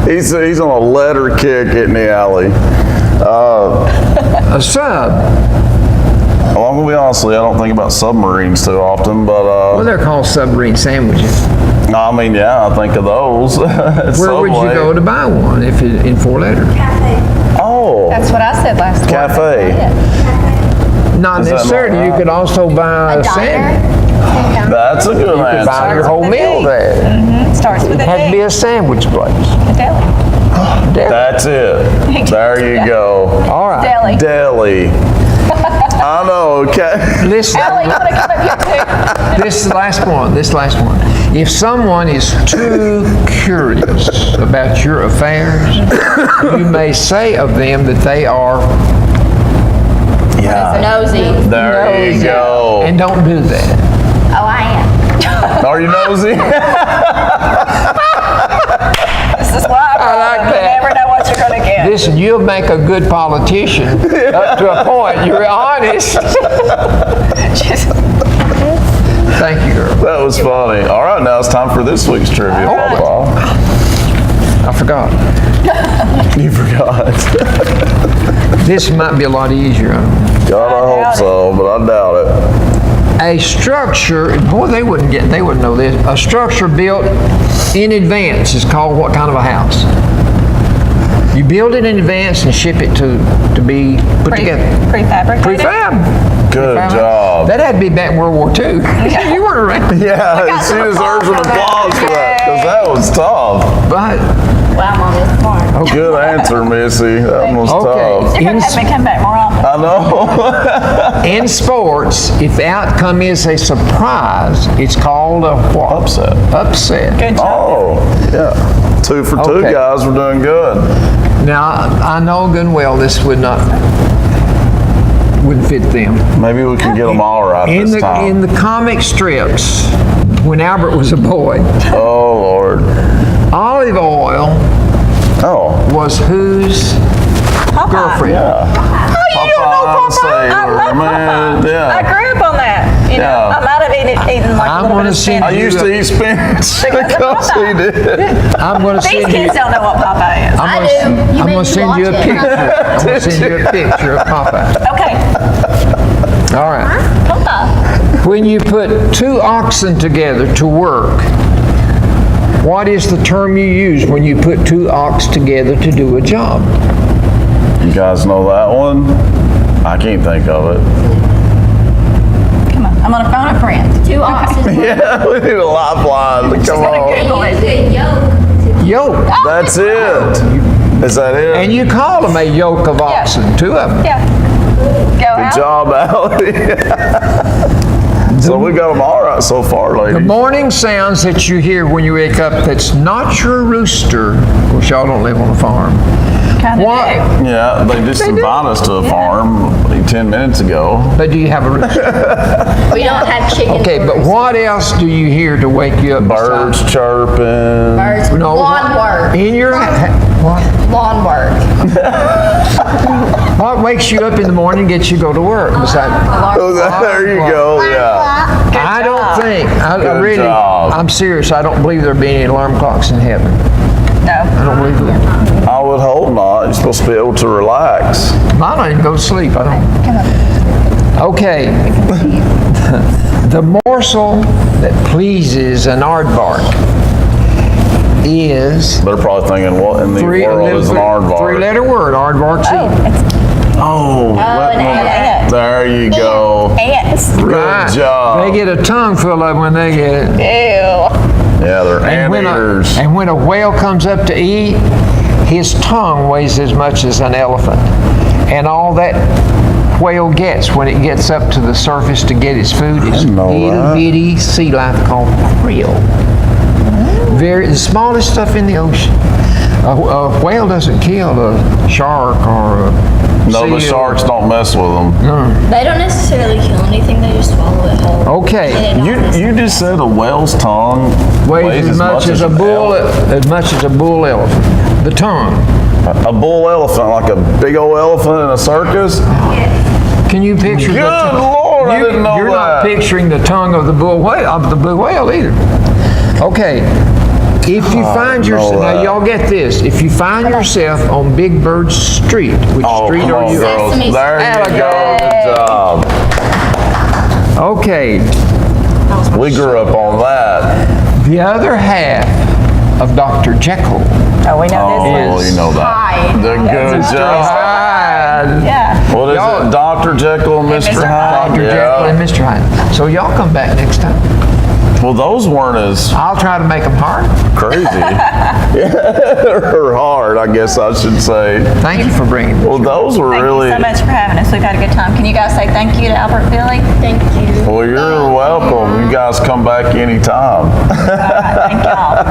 He's on a letter kick in the alley. A sub. Well, I'm gonna be honest with you, I don't think about submarines too often, but Well, they're called submarine sandwiches. I mean, yeah, I think of those. Where would you go to buy one if it, in 4 letters? Oh, That's what I said last week. cafe. Not Is that necessarily. not You right? could also buy a sandwich. That's a good You could buy answer. your whole meal there. Starts with It had to be a a sandwich place. deli. That's it. There you go. All right. Deli. Deli. I know, okay. Listen, Ellie, you want to come up here too? this is the last one. This last one. If someone is too curious about your affairs, you may say of them that they are Yeah. Nosy. There you go. and don't do that. Oh, I am. Are you nosy? This is why I like you that. never know what you're going to get. Listen, you'll make a good politician up to a point. You're honest. Thank you, girl. That was funny. All right, now it's time for this week's trivia. right. Bob. I forgot. You forgot. This might be a lot easier. God, I hope so, but I doubt it. A structure, boy, they wouldn't know this. A structure built in advance is called what kind of a house? You build it in advance and ship it to be put together. Prefabricated. Prefab. Good Prefab. job. That had to be back in World War II. You weren't around. Yeah, got she some deserves an applause applause for for that, that. because that was tough. But, Well, I'm on this farm. Good answer, Missy. That one was Okay. tough. You're going to have me come back more often. I know. In sports, if the outcome is a surprise, it's called a what? Upset. Upset. Good job. Oh, yeah. 2 for 2 Okay. guys. We're doing good. Now, I know good and well this wouldn't fit them. Maybe we can get them all right In this time. the comic strips, when Albert was a boy, Oh, Lord. olive oil Oh, was whose Popeye. girlfriend? yeah. Oh, you don't know Popeye the Popeye? I Sailor, love man, Popeye. yeah. I grew up on that. You know, Yeah. I might have eaten like I'm a little gonna bit of send I spinach. used to eat spinach because he did. I'm going to These send you. kids don't know what Popeye is. I'm I gonna do. s- You I'm made gonna me send you a watch it. picture. I'm gonna send you a picture of Popeye. Okay. All right. Popeye. When you put 2 oxen together to work, what is the term you use when you put 2 ox together to do a job? You guys know that one? I can't think of it. Come on. I'm on a phone a friend. 2 oxen. Yeah, we need a lifeline to come gonna on. Google it. Good yoke. Yoke. That's it. Is that it? And you call them a yoke of oxen, 2 of them. Yeah. Go out. Good job, Allie. So we got them all right so far, The ladies. morning sounds that you hear when you wake up that's not your rooster. Of course, y'all don't live on a farm. Kind of What? do. Yeah, they just invited us to a farm like 10 minutes ago. But do you have a rooster? We don't have chickens. Okay, but what else do you hear to wake you up? Birds besides- chirping. Birds. No, Lawn work. In your what? Lawn work. What wakes you up in the morning and gets you to go to work? Besides, Oh, there you go, yeah. I don't think, I Good really, job. I'm serious, I don't believe there'll be any alarm clocks in heaven. No. I don't believe there. I would hope not. You're supposed to be able to relax. I don't even go to sleep, I don't. Okay. The morsel that pleases an aardvark is They're probably thinking, what in the world is an aardvark? 3-letter word, aardvark's Oh, eat. it's Oh, an ant. there you go. ants. Right. Good job. They get a tongue full of it when they get it. Ew. Yeah, they're And when, anteaters. and when a whale comes up to eat, his tongue weighs as much as an elephant. And all that whale gets when it gets up to the surface to get its food is didn't know little that. bitty sea life called krill. The smallest stuff in the ocean. A whale doesn't kill a shark or a No, the seal. sharks don't mess with them. They don't necessarily kill anything. They just swallow it whole. Okay. And it don't You just said a whale's tongue Weighs as much as a an bull, elephant. as much as a bull elephant. The tongue. A bull elephant, like a big old elephant in a circus? Can you picture Good the tongue? Lord, I didn't know You're not that. picturing the tongue of the bull whale either. Okay. If you find know yourself, now that. y'all get this, if you find yourself on Big Bird Street, which Oh, street come are on, you girls. Sesame There you Street. go. Good job. Okay. We grew up on that. The other half of Dr. Jekyll. Oh, we know Oh, this. you know that. Hyde. The good job. Hyde. Yeah. What is Y'all- it? Dr. Jekyll and Mr. Mr. Hyde? Dr. Jekyll and Mr. Hyde. So y'all come back next time. Well, those weren't as I'll try to make them hard. crazy. Or hard, I guess I should say. Thank you for bringing this. Well, those were Thank really... you so much for having us. We've had a good time. Can you guys say thank you to Albert Billy? Thank you. Well, you're welcome. You guys come back anytime. Thank y'all.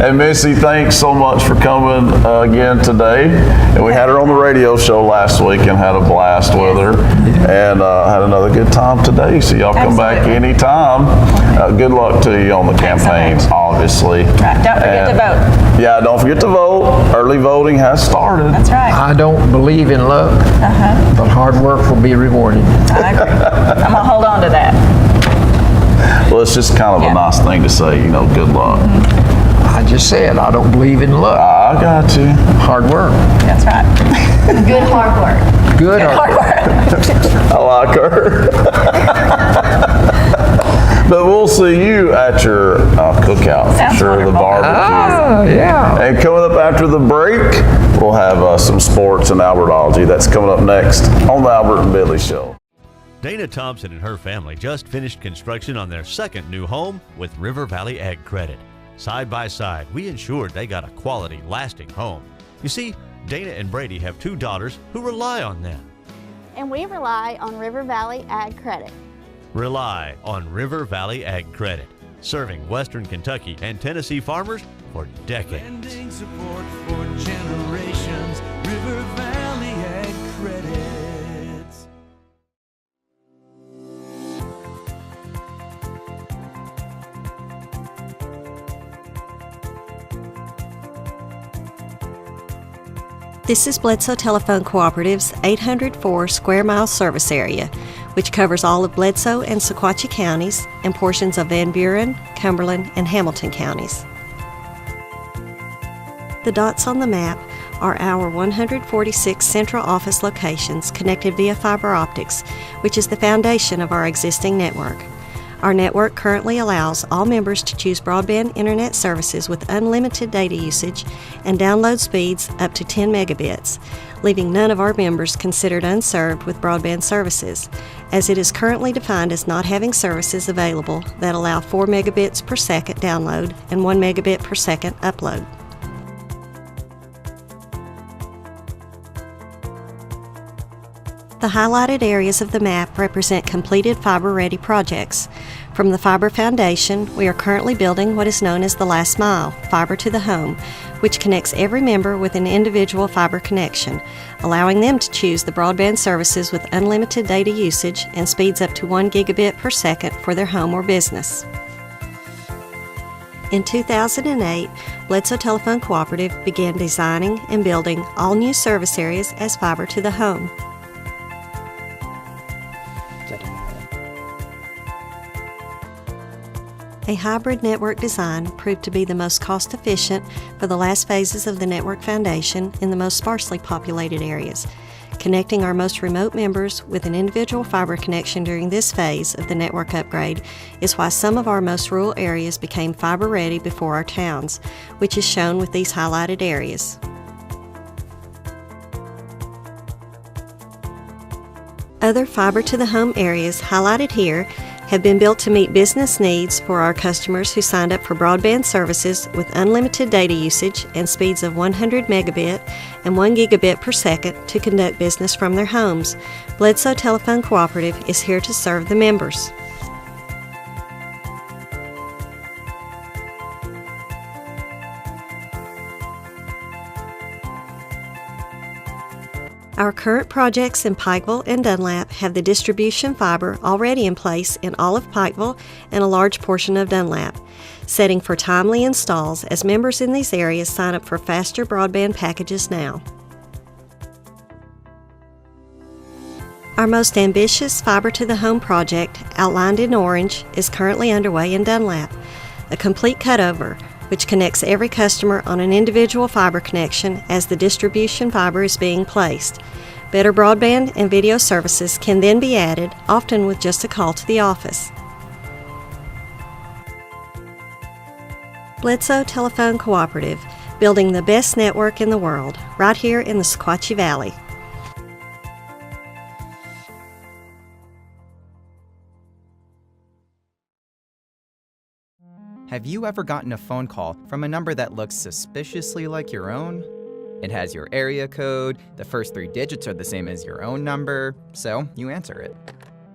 And Missy, thanks so much for coming again today. And we had her on the radio show last week and had a blast with her. And had another good time today. So y'all come back Absolutely. anytime. Good luck to you on the Thanks so campaign, much. obviously. Right. Don't forget to vote. Yeah, don't forget to vote. Early voting has started. That's right. I don't believe in luck, but hard work will be rewarded. I agree. I'm gonna hold on to that. Well, it's just kind of Yeah. a nice thing to say, you know, good luck. I just said I don't believe in luck. I got you. Hard work. That's right. Good hard work. Good hard work. I like her. But we'll see you at your cookout for Sounds sure, the wonderful. barbecue. Yeah. And coming up after the break, we'll have some sports and Albertology. That's coming up next on the Albert and Billy Show. Dana Thompson and her family just finished construction on their second new home with River Valley Ag Credit. Side by side, we ensured they got a quality, lasting home. You see, Dana and Brady have two daughters who rely on them. and we rely on River Valley Ag Credit. Rely on River Valley Ag Credit, serving Western Kentucky and Tennessee farmers for decades. Lending support for generations. River Valley Ag Credits. This is Bledsoe Telephone Cooperative's 804 square mile service area, which covers all of Bledsoe and Sequatchie counties and portions of Van Buren, Cumberland, and Hamilton counties. The dots on the map are our 146 central office locations connected via fiber optics, which is the foundation of our existing network. Our network currently allows all members to choose broadband internet services with unlimited data usage and download speeds up to 10 megabits, leaving none of our members considered unserved with broadband services, as it is currently defined as not having services available that allow 4 megabits per second download and 1 megabit per second upload. The highlighted areas of the map represent completed fiber-ready projects. From the fiber foundation, we are currently building what is known as the last mile, fiber to the home, which connects every member with an individual fiber connection, allowing them to choose the broadband services with unlimited data usage and speeds up to 1 gigabit per second for their home or business. In 2008, Bledsoe Telephone Cooperative began designing and building all new service areas as fiber to the home. A hybrid network design proved to be the most cost-efficient for the last phases of the network foundation in the most sparsely populated areas. Connecting our most remote members with an individual fiber connection during this phase of the network upgrade is why some of our most rural areas became fiber-ready before our towns, which is shown with these highlighted areas. Other fiber-to-the-home areas highlighted here have been built to meet business needs for our customers who signed up for broadband services with unlimited data usage and speeds of 100 megabit and 1 gigabit per second to conduct business from their homes. Bledsoe Telephone Cooperative is here to serve the members. Our current projects in Pikeville and Dunlap have the distribution fiber already in place in all of Pikeville and a large portion of Dunlap, setting for timely installs as members in these areas sign up for faster broadband packages now. Our most ambitious fiber-to-the-home project, outlined in orange, is currently underway in Dunlap, a complete cutover which connects every customer on an individual fiber connection as the distribution fiber is being placed. Better broadband and video services can then be added, often with just a call to the office. Bledsoe Telephone Cooperative, building the best network in the world, right here in the Sequatchie Valley. Have you ever gotten a phone call from a number that looks suspiciously like your own? It has your area code, the first 3 digits are the same as your own number, so you answer it.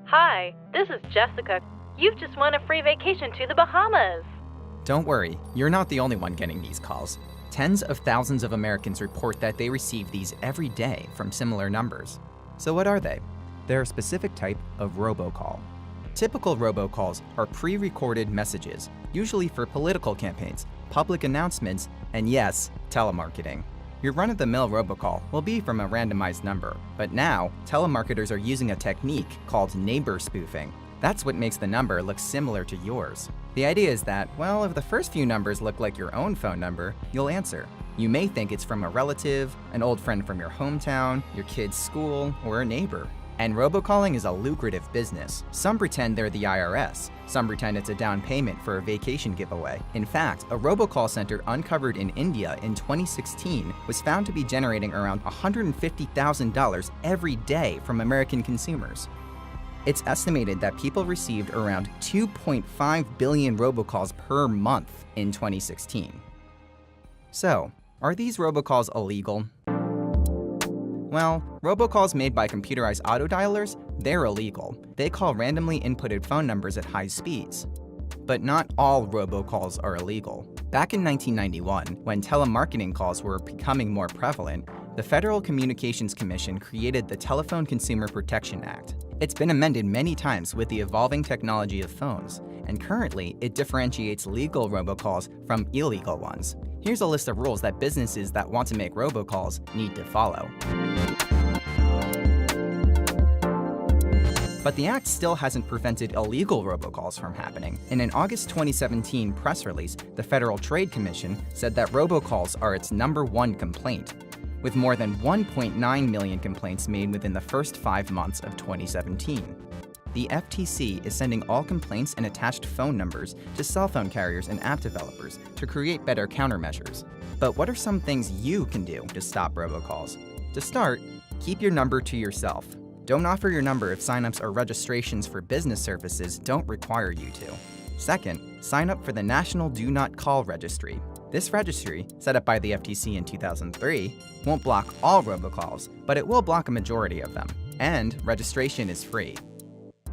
Hi, this is Jessica. You've just won a free vacation to the Bahamas. Don't worry, you're not the only one getting these calls. Tens of thousands of Americans report that they receive these every day from similar numbers. So what are they? They're a specific type of robocall. Typical robocalls are pre-recorded messages, usually for political campaigns, public announcements, and yes, telemarketing. Your run-of-the-mill robocall will be from a randomized number, but now, telemarketers are using a technique called neighbor spoofing. That's what makes the number look similar to yours. The idea is that, well, if the first few numbers look like your own phone number, you'll answer. You may think it's from a relative, an old friend from your hometown, your kid's school, or a neighbor. And robocalling is a lucrative business. Some pretend they're the IRS. Some pretend it's a down payment for a vacation giveaway. In fact, a robocall center uncovered in India in 2016 was found to be generating around $150,000 every day from American consumers. It's estimated that people received around 2.5 billion robocalls per month in 2016. So, are these robocalls illegal? Well, robocalls made by computerized autodialers, they're illegal. They call randomly inputted phone numbers at high speeds. But not all robocalls are illegal. Back in 1991, when telemarketing calls were becoming more prevalent, the Federal Communications Commission created the Telephone Consumer Protection Act. It's been amended many times with the evolving technology of phones, and currently it differentiates legal robocalls from illegal ones. Here's a list of rules that businesses that want to make robocalls need to follow. But the act still hasn't prevented illegal robocalls from happening. In an August 2017 press release, the Federal Trade Commission said that robocalls are its #1 complaint, with more than 1.9 million complaints made within the first 5 months of 2017. The FTC is sending all complaints and attached phone numbers to cell phone carriers and app developers to create better countermeasures. But what are some things you can do to stop robocalls? To start, keep your number to yourself. Don't offer your number if signups or registrations for business services don't require you to. Second, sign up for the National Do Not Call Registry. This registry, set up by the FTC in 2003, won't block all robocalls, but it will block a majority of them. And registration is free.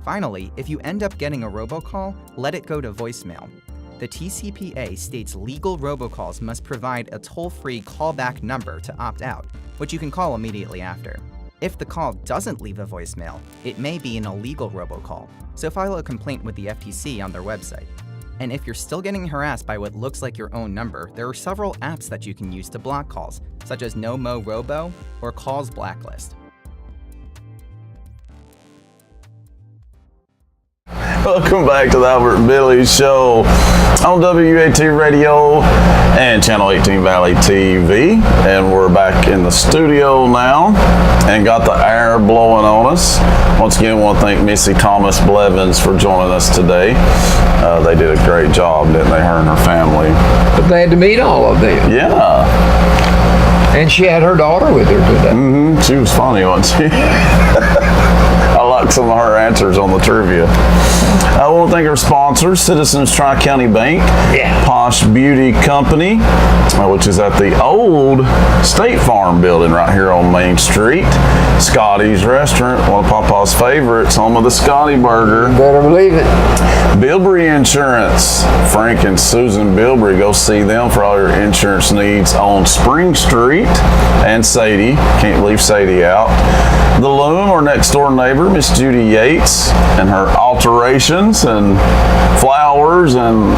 Finally, if you end up getting a robocall, let it go to voicemail. The TCPA states legal robocalls must provide a toll-free callback number to opt out, which you can call immediately after. If the call doesn't leave a voicemail, it may be an illegal robocall, so file a complaint with the FTC on their website. And if you're still getting harassed by what looks like your own number, there are several apps that you can use to block calls, such as No Mo Robo or Calls Blacklist. Welcome back to the Albert and Billy Show on WAT Radio and Channel 18 Valley TV. And we're back in the studio now and got the air blowing on us. Once again, I want to thank Missy Thomas Blevins for joining us today. They did a great job, didn't they, her and her family? But they had to meet all of them. Yeah. And she had her daughter with her today. She was funny, wasn't she? I like some of her answers on the trivia. I want to thank our sponsors, Citizens Tri-County Bank, Posh Beauty Company, which is at the old State Farm building right here on Main Street, Scotty's Restaurant, one of Papa's favorites, home of the Scotty Burger. Better believe it. Bilbrey Insurance, Frank and Susan Bilbrey, go see them for all your insurance needs on Spring Street, and Sadie, can't leave Sadie out. The Loom, our next door neighbor, Miss Judy Yates, and her alterations and flowers and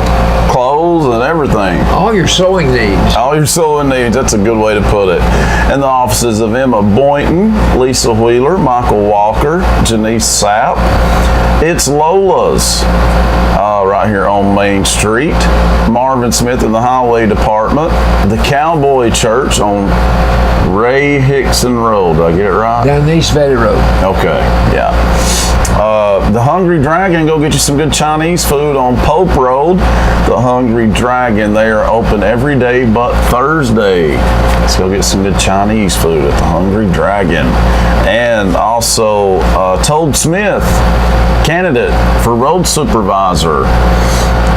clothes and everything. All your sewing needs. All your sewing needs, that's a good way to put it. And the offices of Emma Boynton, Lisa Wheeler, Michael Walker, Janice Sapp. It's Lola's right here on Main Street. Marvin Smith in the Highway Department. The Cowboy Church on Ray Hickson Road. Did I get it right? Down the East Valley Road. Okay, yeah. The Hungry Dragon, go get you some good Chinese food on Pope Road. The Hungry Dragon, they are open every day but Thursday. Let's go get some good Chinese food at the Hungry Dragon. And also Toad Smith, candidate for road supervisor.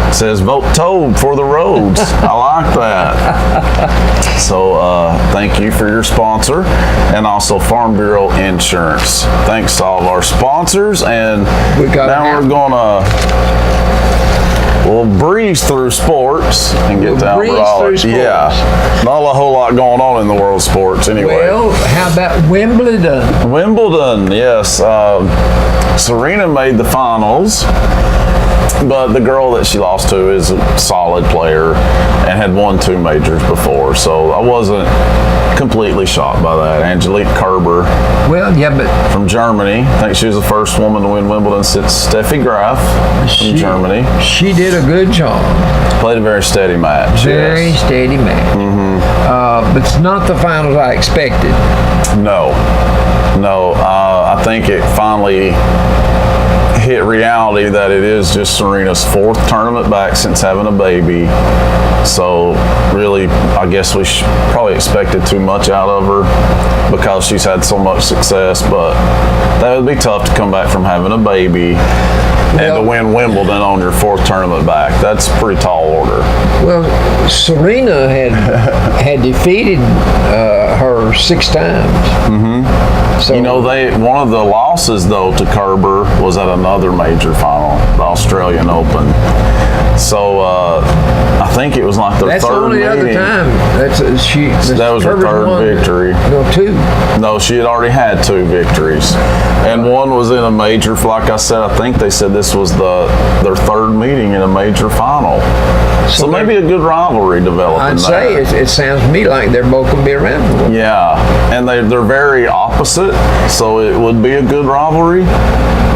It says vote Toad for the roads. I like that. So thank you for your sponsor, and also Farm Bureau Insurance. Thanks to all of our sponsors, and now we're gonna breeze through sports and get down to all. Yeah, not a whole lot going on in the world of sports anyway. Well, how about Wimbledon? Wimbledon, yes. Serena made the finals. But the girl that she lost to is a solid player and had won 2 majors before, so I wasn't completely shocked by that. Angelique Kerber, well, yeah, but from Germany. I think she was the first woman to win Wimbledon since Steffi Graf from Germany. She did a good job. Played a very steady match. Very steady match. But it's not the finals I expected. No. I think it finally hit reality that it is just Serena's 4th tournament back since having a baby. So really, I guess we probably expected too much out of her because she's had so much success, but that would be tough to come back from having a baby and to win Wimbledon on your 4th tournament back. That's a pretty tall order. Well, Serena had defeated her 6 times. So, You know, one of the losses though to Kerber was at another major final, the Australian Open. So I think it was like their that's the third only meeting. other time. That was her Kerber's third won. victory. No, 2. No, she had already had 2 victories, and one was in a major. Like I said, I think they said this was their third meeting in a major final. So maybe a good rivalry developing. I'd say it sounds to me like they're both going to be around for a while. Yeah, and they're very opposite, so it would be a good rivalry.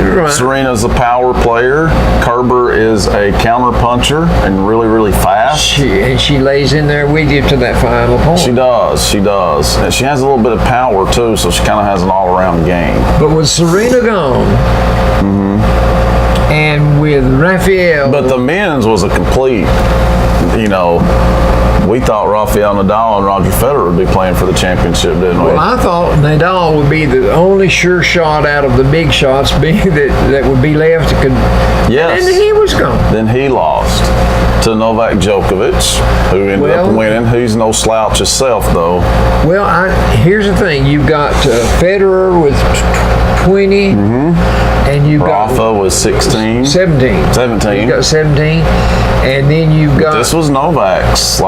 Right. Serena's a power player. Kerber is a counter puncher and really, really fast. She lays in there with you to that final point. She does. And she has a little bit of power too, so she kind of has an all-around game. But with Serena gone, and with Rafael, But the men's was a complete, we thought Rafael Nadal and Roger Federer would be playing for the championship, didn't we? well, I thought Nadal would be the only sure shot out of the big shots being that would be left. Yes. And he was gone. Then he lost to Novak Djokovic, who ended up winning. He's no slouch himself, though. Well, here's the thing. You've got Federer with 20, and you've Rafa got was 16. 17. 17. You've got 17, and then you've got This was Novak's,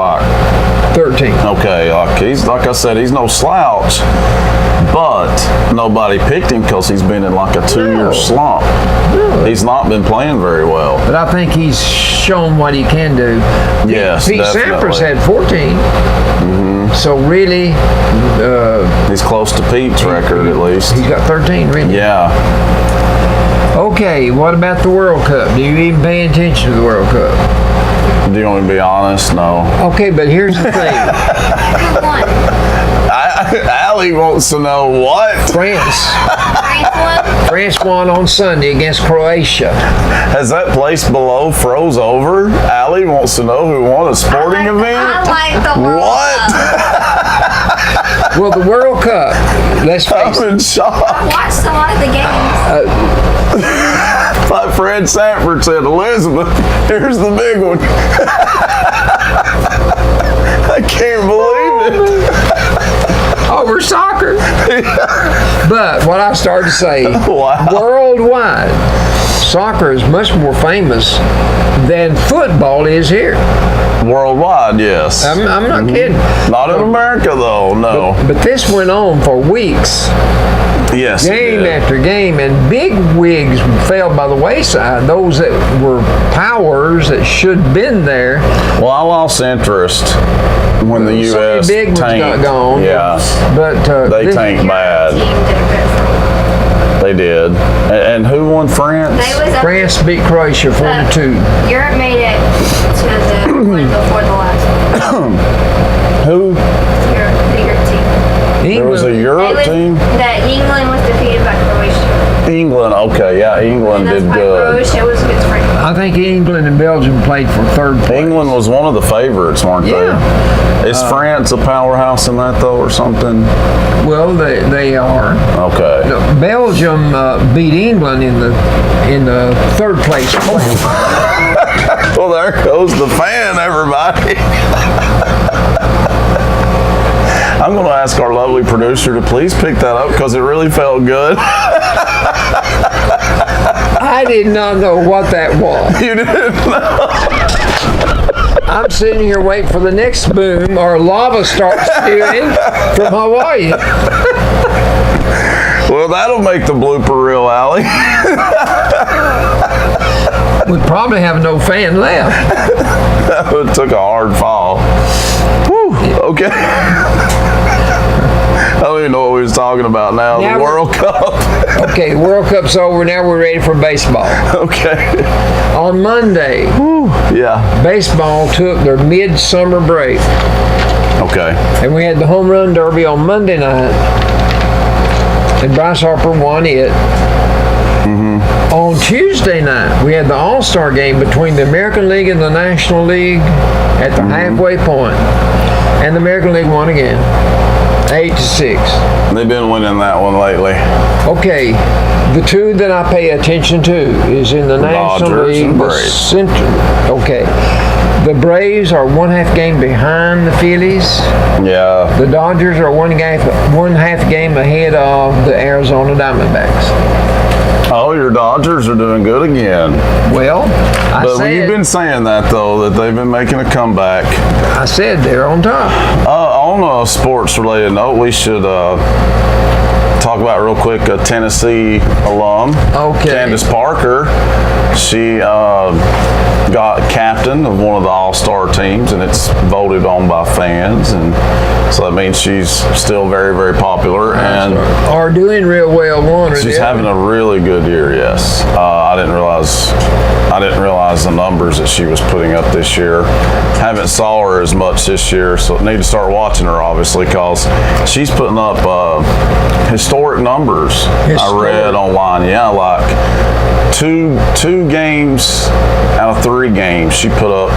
13. Okay, like I said, he's no slouch, but nobody picked him because he's been in like a 2-year slump. He's not been playing very well. But I think he's shown what he can do. Yes, Pete definitely. Sampras had 14. So really, He's close to Pete's record at least. he's got 13, really. Yeah. Okay, what about the World Cup? Do you even pay attention to the World Cup? Do you want me to be honest? No. Okay, but here's the thing. Who won? Allie wants to know what? France France won? won on Sunday against Croatia. Has that place below froze over? Allie wants to know who won a sporting event? I like the World What? Cup. Well, the World Cup, let's face I'm it. in shock. I watched a lot of the games. Like Fred Sanford said, Elizabeth, here's the big one. I can't believe it. Over soccer. But what I started to say, Wow. worldwide, soccer is much more famous than football is here. Worldwide, yes. I'm not kidding. Not in America, though, no. But this went on for weeks, Yes, it game did. after game, and big wigs fell by the wayside. Those that were powers that should have been there. Well, I lost interest when the So many U.S. big ones tanked. got gone. Yeah, But they this- tanked Team bad. did a good job. They did. And who won France? They was up France beat Croatia 4-2. Europe made it to the one before the last one. Who? The Europe team. There was a Europe team? That England was defeated by Croatia. England. Okay, yeah, England And that's did why good. Croatia was good for I think England and Belgium played for third place. England was one of the favorites, weren't Yeah. they? Is France a powerhouse in that though, or something? Well, they are. Okay. Belgium beat England in the third place. Well, there goes the fan, everybody. I'm going to ask our lovely producer to please pick that up because it really felt good. I did not know what that was. You didn't know. I'm sitting here waiting for the next boom or lava starts spewing from Hawaii. Well, that'll make the blooper reel, Allie. We probably have no fan left. It took a hard fall. Whew, okay. I don't even know what we was talking about now. Now The we're- World Cup. Okay, the World Cup's over. Now we're ready for baseball. Okay. On Monday, Yeah. baseball took their midsummer break. Okay. And we had the home run derby on Monday night. And Bryce Harper won it. On Tuesday night, we had the All-Star game between the American League and the National League at the halfway point. And the American League won again, 8-6. They've been winning that one lately. Okay, the two that I pay attention to is in the National Dodgers League. and the Braves. Central. Okay, The Braves are 1/2 game behind the Phillies. Yeah. The Dodgers are 1/2 game ahead of the Arizona Diamondbacks. Oh, your Dodgers are doing good again. Well, But you've been saying that, though, that they've been making a comeback. I said they're on top. On a sports-related note, we should talk about real quick a Tennessee alum, Candace Parker. She got captain of one of the all-star teams, and it's voted on by fans, and so that means she's still very, very popular and are doing real well. She's having a really good year. Yes, I didn't realize the numbers that she was putting up this year. Haven't saw her as much this year, so need to start watching her, obviously, because she's putting up historic numbers. I read online. Yeah, like two games out of 3 games, she put up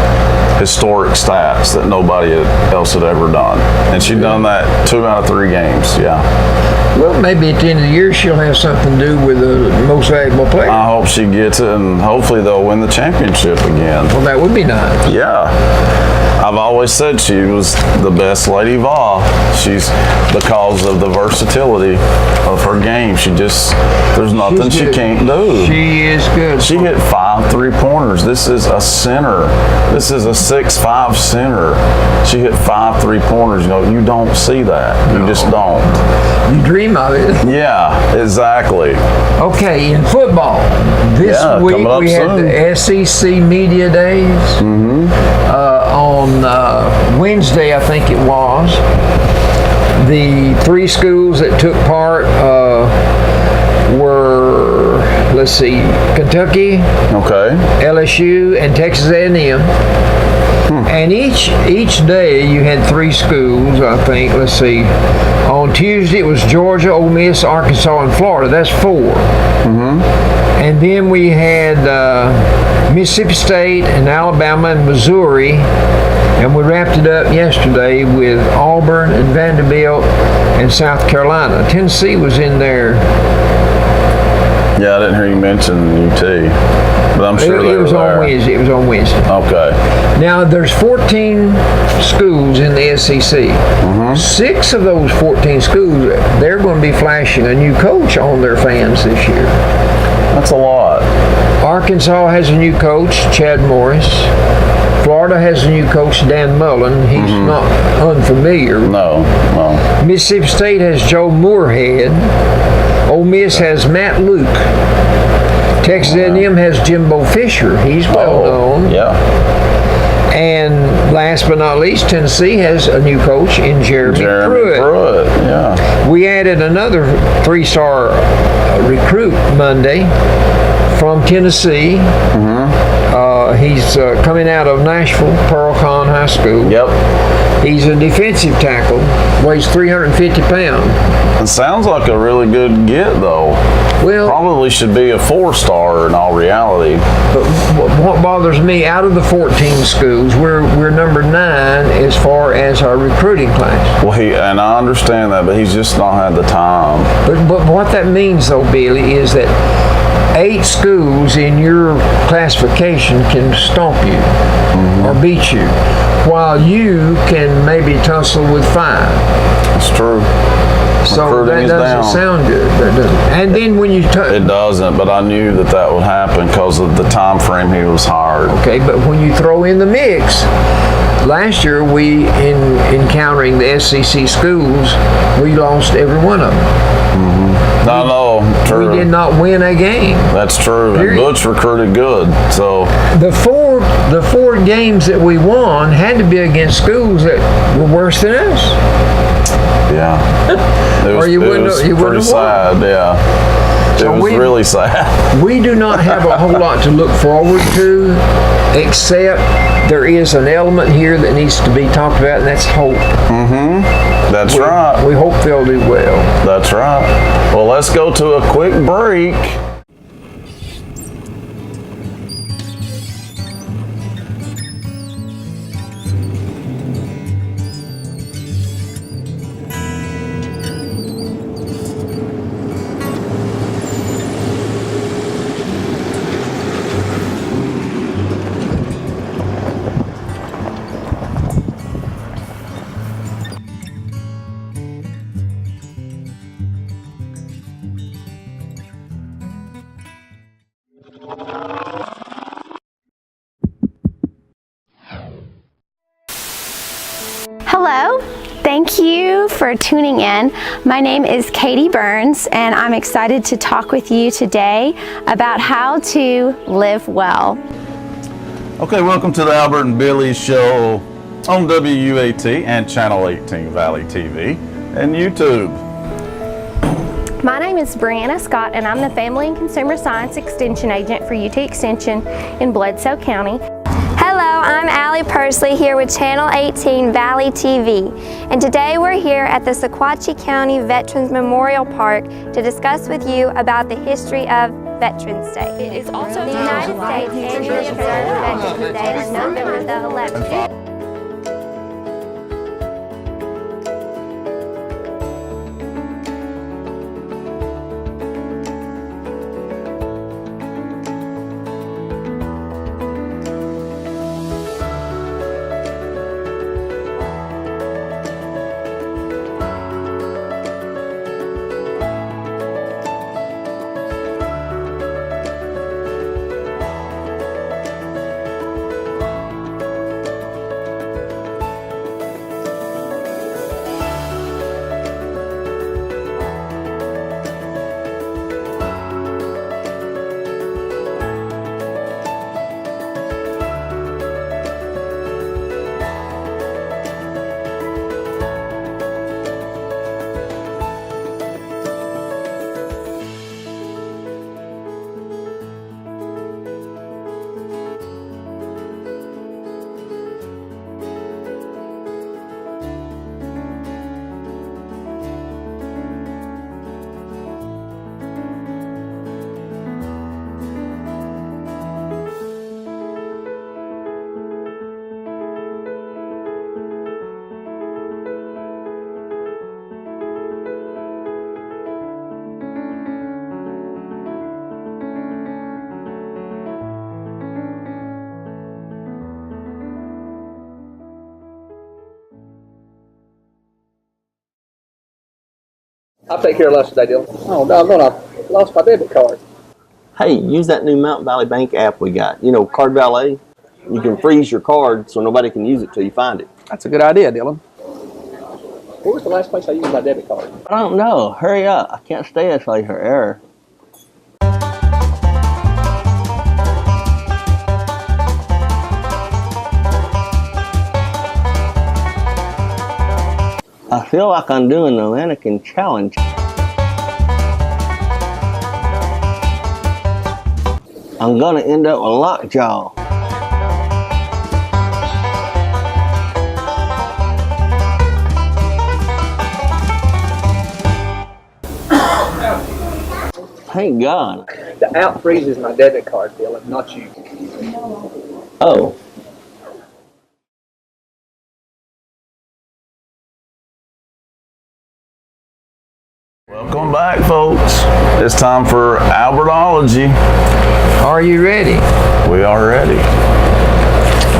historic stats that nobody else had ever done, and she'd done that 2 out of 3 games. Yeah. Well, maybe at the end of the year she'll have something to do with the most valuable player. I hope she gets it, and hopefully they'll win the championship again. Well, that would be nice. Yeah. I've always said she was the best Lady Vol. She's because of the versatility of her game. There's nothing she can't do. She is good. She hit 5 3-pointers. This is a center. This is a 6'5" center. She hit 5 3-pointers. You don't see that. You just don't. You dream of it. Yeah, exactly. Okay, in football, this week we had the SEC Media Days. On Wednesday, I think it was. The 3 schools that took part were, let's see, Kentucky, LSU, and Texas A&M. And each day you had 3 schools, I think. Let's see. On Tuesday it was Georgia, Ole Miss, Arkansas, and Florida. That's 4. And then we had Mississippi State and Alabama and Missouri. And we wrapped it up yesterday with Auburn and Vanderbilt and South Carolina. Tennessee was in there. Yeah, I didn't hear you mention UT, but I'm sure it was on Wednesday. It was on Wednesday. Okay. Now there's 14 schools in the SEC. 6 of those 14 schools, they're going to be flashing a new coach on their fans this year. That's a lot. Arkansas has a new coach, Chad Morris. Florida has a new coach, Dan Mullen. He's not unfamiliar. No. Mississippi State has Joe Moorhead. Ole Miss has Matt Luke. Texas A&M has Jimbo Fisher. He's well known. Yeah. And last but not least, Tennessee has a new coach in Jeremy Pruitt. Yeah. We added another 3-star recruit Monday from Tennessee. He's coming out of Nashville, Pearl-Con High School. Yep. He's a defensive tackle, weighs 350 pounds. It sounds like a really good get, though. Well, probably should be a 4-star in all reality. But what bothers me, out of the 14 schools, we're number 9 as far as our recruiting class. Well, and I understand that, but he's just not had the time. But what that means, though, Billy, is that 8 schools in your classification can stomp you or beat you, while you can maybe tussle with 5. That's true. So that doesn't sound good. That doesn't. And then when you it doesn't, but I knew that would happen because of the time frame he was hired. Okay, but when you throw in the mix, last year we, in encountering the SEC schools, we lost every one of them. No, true. We did not win a game. That's true. Period. And Butch recruited good, so the four games that we won had to be against schools that were worse than us. Yeah. It was pretty sad. Yeah. It was really sad. We do not have a whole lot to look forward to, except there is an element here that needs to be talked about, and that's hope. That's right. We hope they'll do well. That's right. Well, let's go to a quick break. Thank you for tuning in. My name is Katie Burns, and I'm excited to talk with you today about how to live well. Okay, welcome to the Albert and Billy Show on WUAT and Channel 18 Valley TV and YouTube. My name is Brianna Scott, and I'm the Family and Consumer Science Extension Agent for UT Extension in Bledsoe County. Hello, I'm Allie Pursley here with Channel 18 Valley TV, and today we're here at the Sequatchie County Veterans Memorial Park to discuss with you about the history of Veterans Day. It is also the United States annually observes Veterans Day on November the 11th. I'll take care of lunch today, Dylan. Oh, no, I lost my debit card. Hey, use that new Mountain Valley Bank app we got. You know, Card Valet. You can freeze your card so nobody can use it till you find it. That's a good idea, Dylan. Where was the last place I used my debit card? I don't know. Hurry up. I can't stay until I hear error. I feel like I'm doing the mannequin challenge. I'm gonna end up with lockjaw. Thank God. The app freezes my debit card, Dylan, not you. Oh. Welcome back, folks. It's time for Albertology. Are you ready? We are ready.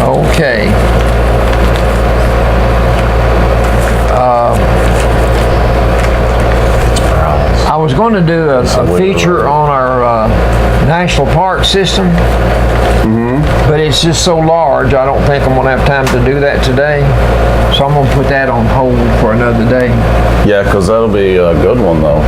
Okay. I was going to do a feature on our national park system, but it's just so large, I don't think I'm going to have time to do that today. So I'm going to put that on hold for another day. Yeah, because that'll be a good one, though.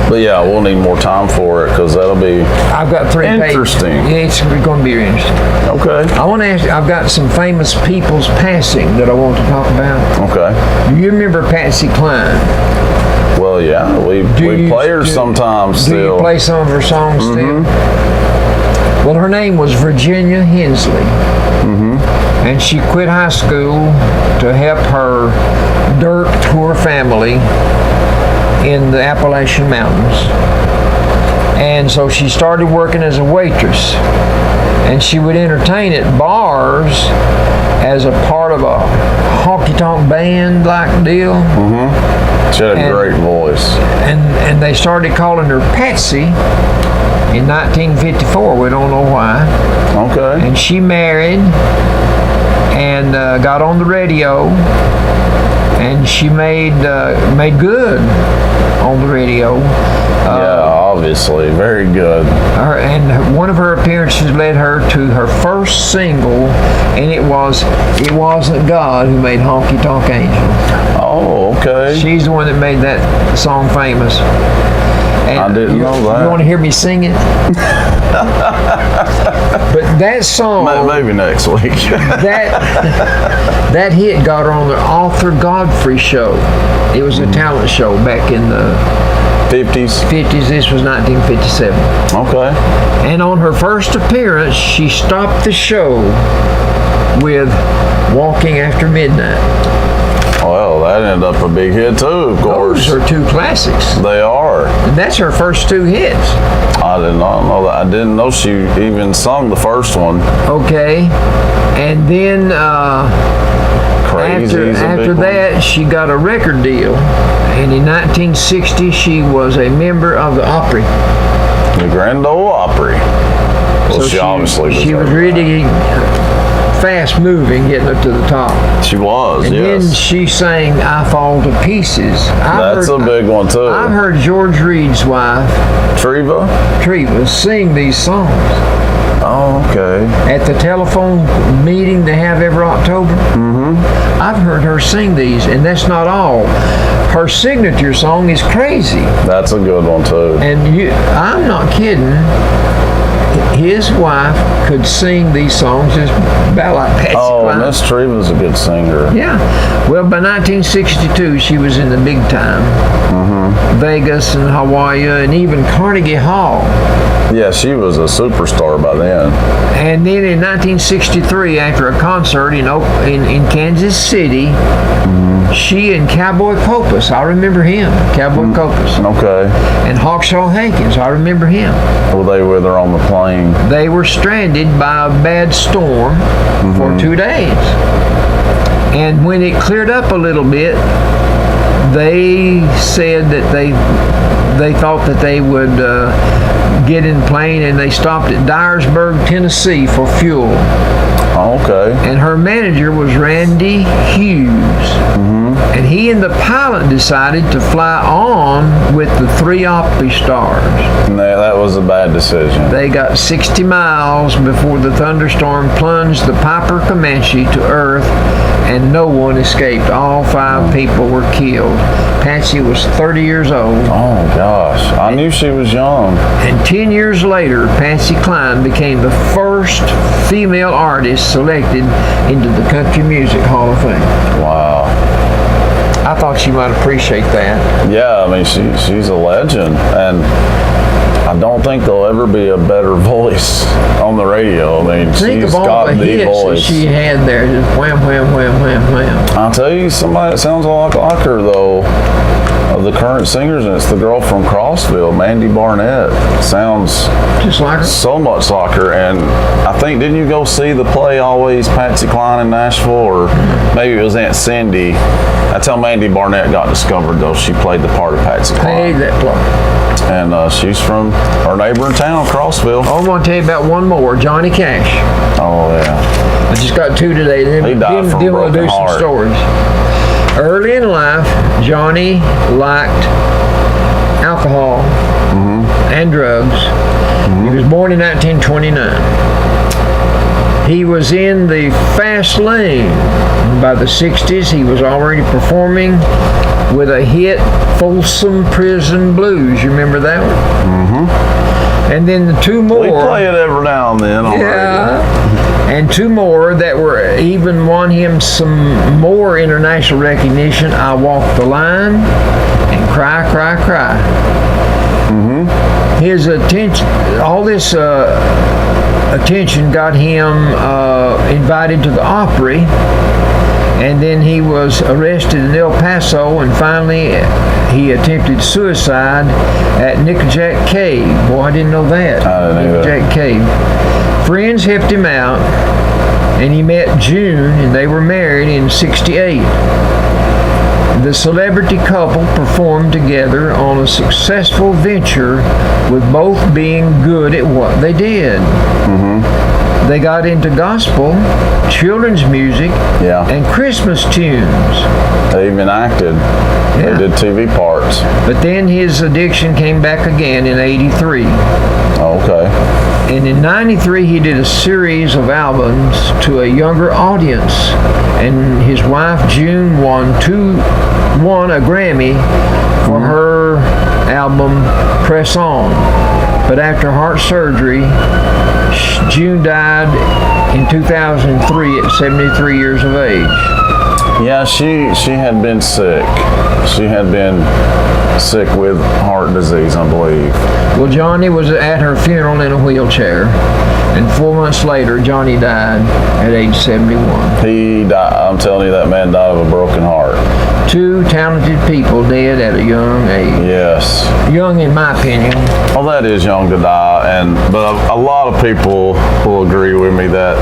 But yeah, we'll need more time for it because that'll be I've got 3 pages. Interesting. Yeah, it's going to be interesting. Okay. I want to ask you, I've got some famous people's passing that I want to talk about. Okay. Do you remember Patsy Cline? Well, yeah, we play her sometimes still. Do you play some of her songs still? Well, her name was Virginia Hensley. And she quit high school to help her dirt poor family in the Appalachian Mountains. And so she started working as a waitress. And she would entertain at bars as a part of a honky-tonk band like deal. She had a great voice. And they started calling her Patsy in 1954. We don't know why. Okay. And she married and got on the radio, and she made good on the radio. Yeah, obviously. Very good. And one of her appearances led her to her first single, and it wasn't God who made Honky Tonk Angel. Oh, okay. She's the one that made that song famous. And I didn't know that. You want to hear me sing it? But that song, maybe next week. that hit got her on the Arthur Godfrey show. It was a talent show back in the 50s. This was 1957. Okay. And on her first appearance, she stopped the show with "Walking After Midnight." Well, that ended up a big hit too, of course. Those are two classics. They are. And that's her first two hits. I did not know that. I didn't know she even sung the first one. Okay. And then after that, she got a record deal. And in 1960, she was a member of the Opry. The Grand Ole Opry. Well, So she obviously she was really fast moving, getting up to the top. She was, and yes. then she sang "I Fall to Pieces." That's a big one too. I've heard George Reed's wife, Treva, sing these songs. Oh, okay. At the telephone meeting they have every October. Mm-hmm. I've heard her sing these, and that's not all. Her signature song is "Crazy." That's a good one too. And I'm not kidding. His wife could sing these songs just about like Patsy Cline. Miss Treva's a good singer. Yeah. Well, by 1962, she was in the big time. Mm-hmm. Vegas and Hawaii and even Carnegie Hall. Yeah, she was a superstar by then. And then in 1963, after a concert in Kansas City, she and Cowboy Copas, I remember him, Cowboy Copas. Okay. And Hawkshaw Hankins, I remember him. Were they with her on the plane? They were stranded by a bad storm for 2 days. And when it cleared up a little bit, they said that they thought that they would get in the plane, and they stopped at Dyersburg, Tennessee for fuel. Okay. And her manager was Randy Hughes. And he and the pilot decided to fly on with the 3 Opry stars. No, that was a bad decision. They got 60 miles before the thunderstorm plunged the Piper Comanche to earth, and no one escaped. All 5 people were killed. Patsy was 30 years old. Oh, gosh. I knew she was young. And 10 years later, Patsy Cline became the first female artist selected into the Country Music Hall of Fame. Wow. I thought you might appreciate that. Yeah, I mean, she's a legend, and I don't think there'll ever be a better voice on the radio. I mean, Think she's of all got the the hits voice. that she had there, just wham, wham, wham, wham, wham. I'll tell you somebody that sounds a lot like her, though, of the current singers, and it's the girl from Crossville, Mandy Barnett. Sounds just like her. So much like her. And I think, didn't you go see the play Always Patsy Cline in Nashville, or maybe it was Aunt Cindy? That's how Mandy Barnett got discovered, though. She played the part of Patsy Cline. Played that part. And she's from our neighboring town, Crossville. I want to tell you about one more, Johnny Cash. Oh, yeah. I just got 2 today. Then He died from a we'll broken do some heart. stories. Early in life, Johnny liked alcohol and drugs. He was born in 1929. He was in the fast lane. By the 60s, he was already performing with a hit, Folsom Prison Blues. You remember that one? And then the 2 more. We play it every now and then on radio. And 2 more that were even won him some more international recognition. I Walk the Line and Cry, Cry, Cry. His attention, all this attention got him invited to the Opry, and then he was arrested in El Paso, and finally he attempted suicide at Nickajack Cave. Boy, I didn't know that. Nickajack Cave. Friends helped him out, and he met June, and they were married in '68. The celebrity couple performed together on a successful venture, with both being good at what they did. They got into gospel, children's music, and Christmas tunes. They even acted. They did TV parts. But then his addiction came back again in '83. Okay. And in '93, he did a series of albums to a younger audience. And his wife, June, won a Grammy for her album, Press On. But after heart surgery, June died in 2003 at 73 years of age. Yeah, she had been sick. She had been sick with heart disease, I believe. Well, Johnny was at her funeral in a wheelchair, and 4 months later, Johnny died at age 71. He died. I'm telling you, that man died of a broken heart. 2 talented people dead at a young age. Yes. Young, in my opinion. Well, that is young to die, but a lot of people will agree with me that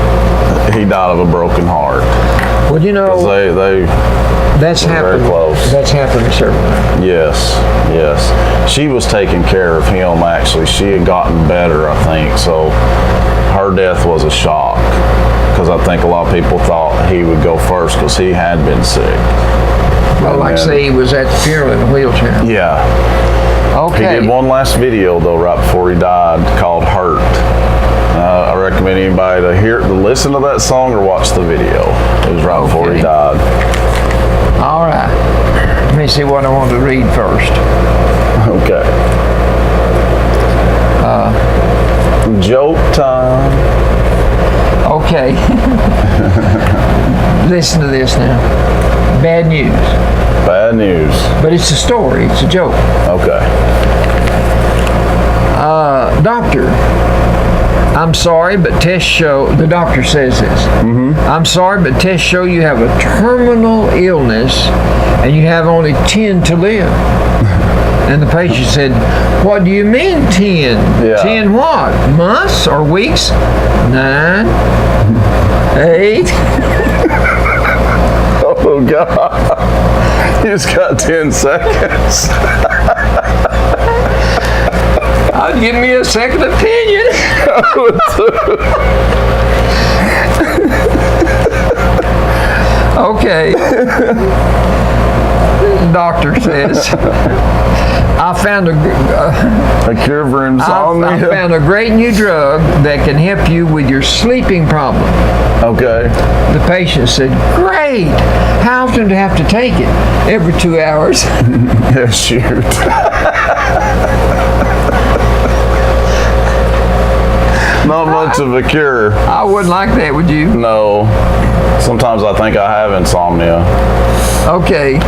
he died of a broken heart. Well, you know, that's happened. Very close. That's happened, certainly. Yes, yes. She was taking care of him, actually. She had gotten better, I think, so her death was a shock, because I think a lot of people thought he would go first because he had been sick. Well, like I say, he was at the funeral in a wheelchair. Yeah. Okay. He did one last video, though, right before he died, called Hurt. I recommend anybody to listen to that song or watch the video. It was right before he died. All right. Let me see what I want to read first. Okay. Joke time. Okay. Listen to this now. Bad news. Bad news. But it's a story. It's a joke. Okay. Doctor, I'm sorry, but tests show, the doctor says this. I'm sorry, but tests show you have a terminal illness and you have only 10 to live. And the patient said, what do you mean 10? 10 what? Months or weeks? 9, 8. Oh, God. You just got 10 seconds. Give me a second opinion. Okay. The doctor says, I found a cure for insomnia. I found a great new drug that can help you with your sleeping problem. Okay. The patient said, great. How often do I have to take it? Every 2 hours. Yeah, shoot. Not much of a cure. I wouldn't like that, would you? No. Sometimes I think I have insomnia. Okay.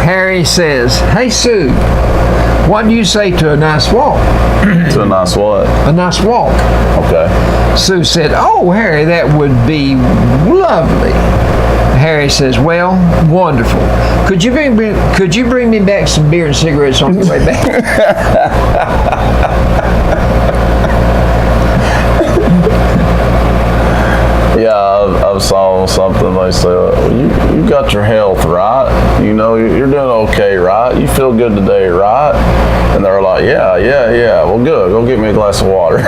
Harry says, hey, Sue, what do you say to a nice walk? To a nice what? A nice walk. Okay. Sue said, oh, Harry, that would be lovely. Harry says, well, wonderful. Could you bring me back some beer and cigarettes on your way back? Yeah, I saw something. They said, well, you got your health, right? You know, you're doing okay, right? You feel good today, right? And they're like, yeah. Well, good. Go get me a glass of water.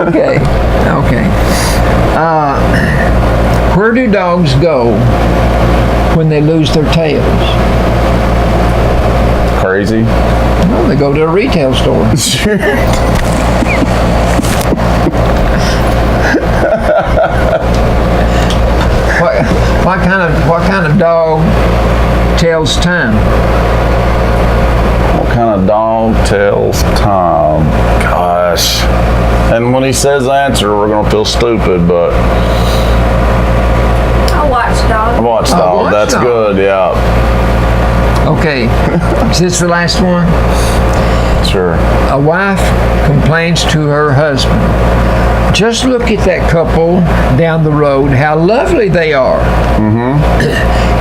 Okay. Where do dogs go when they lose their tails? Crazy. Well, they go to a retail store. What kind of dog tells time? What kind of dog tells time? Gosh. And when he says the answer, we're going to feel stupid, but... A watchdog. A watchdog. That's good, yeah. Okay. Is this the last one? Sure. A wife complains to her husband, just look at that couple down the road, how lovely they are.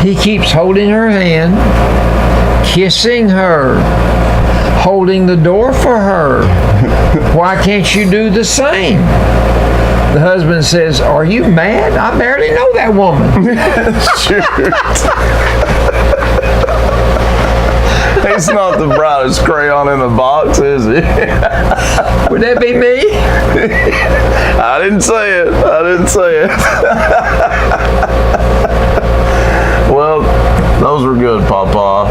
He keeps holding her hand, kissing her, holding the door for her. Why can't you do the same? The husband says, are you mad? I barely know that woman. Shoot. He He's not the brightest crayon in the box, is he? Would that be me? I didn't say it. I didn't say it. Well, those were good, Papa.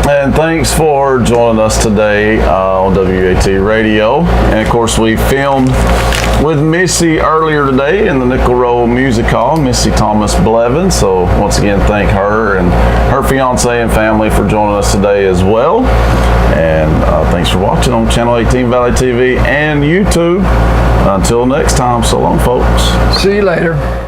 And thanks for joining us today on WAT Radio. And of course, we filmed with Missy earlier today in the Nickel Roll Music Hall, Missy Thomas Blevin. So once again, thank her and her fiance and family for joining us today as well. And thanks for watching on Channel 18 Valley TV and YouTube. Until next time, so long, folks. See you later.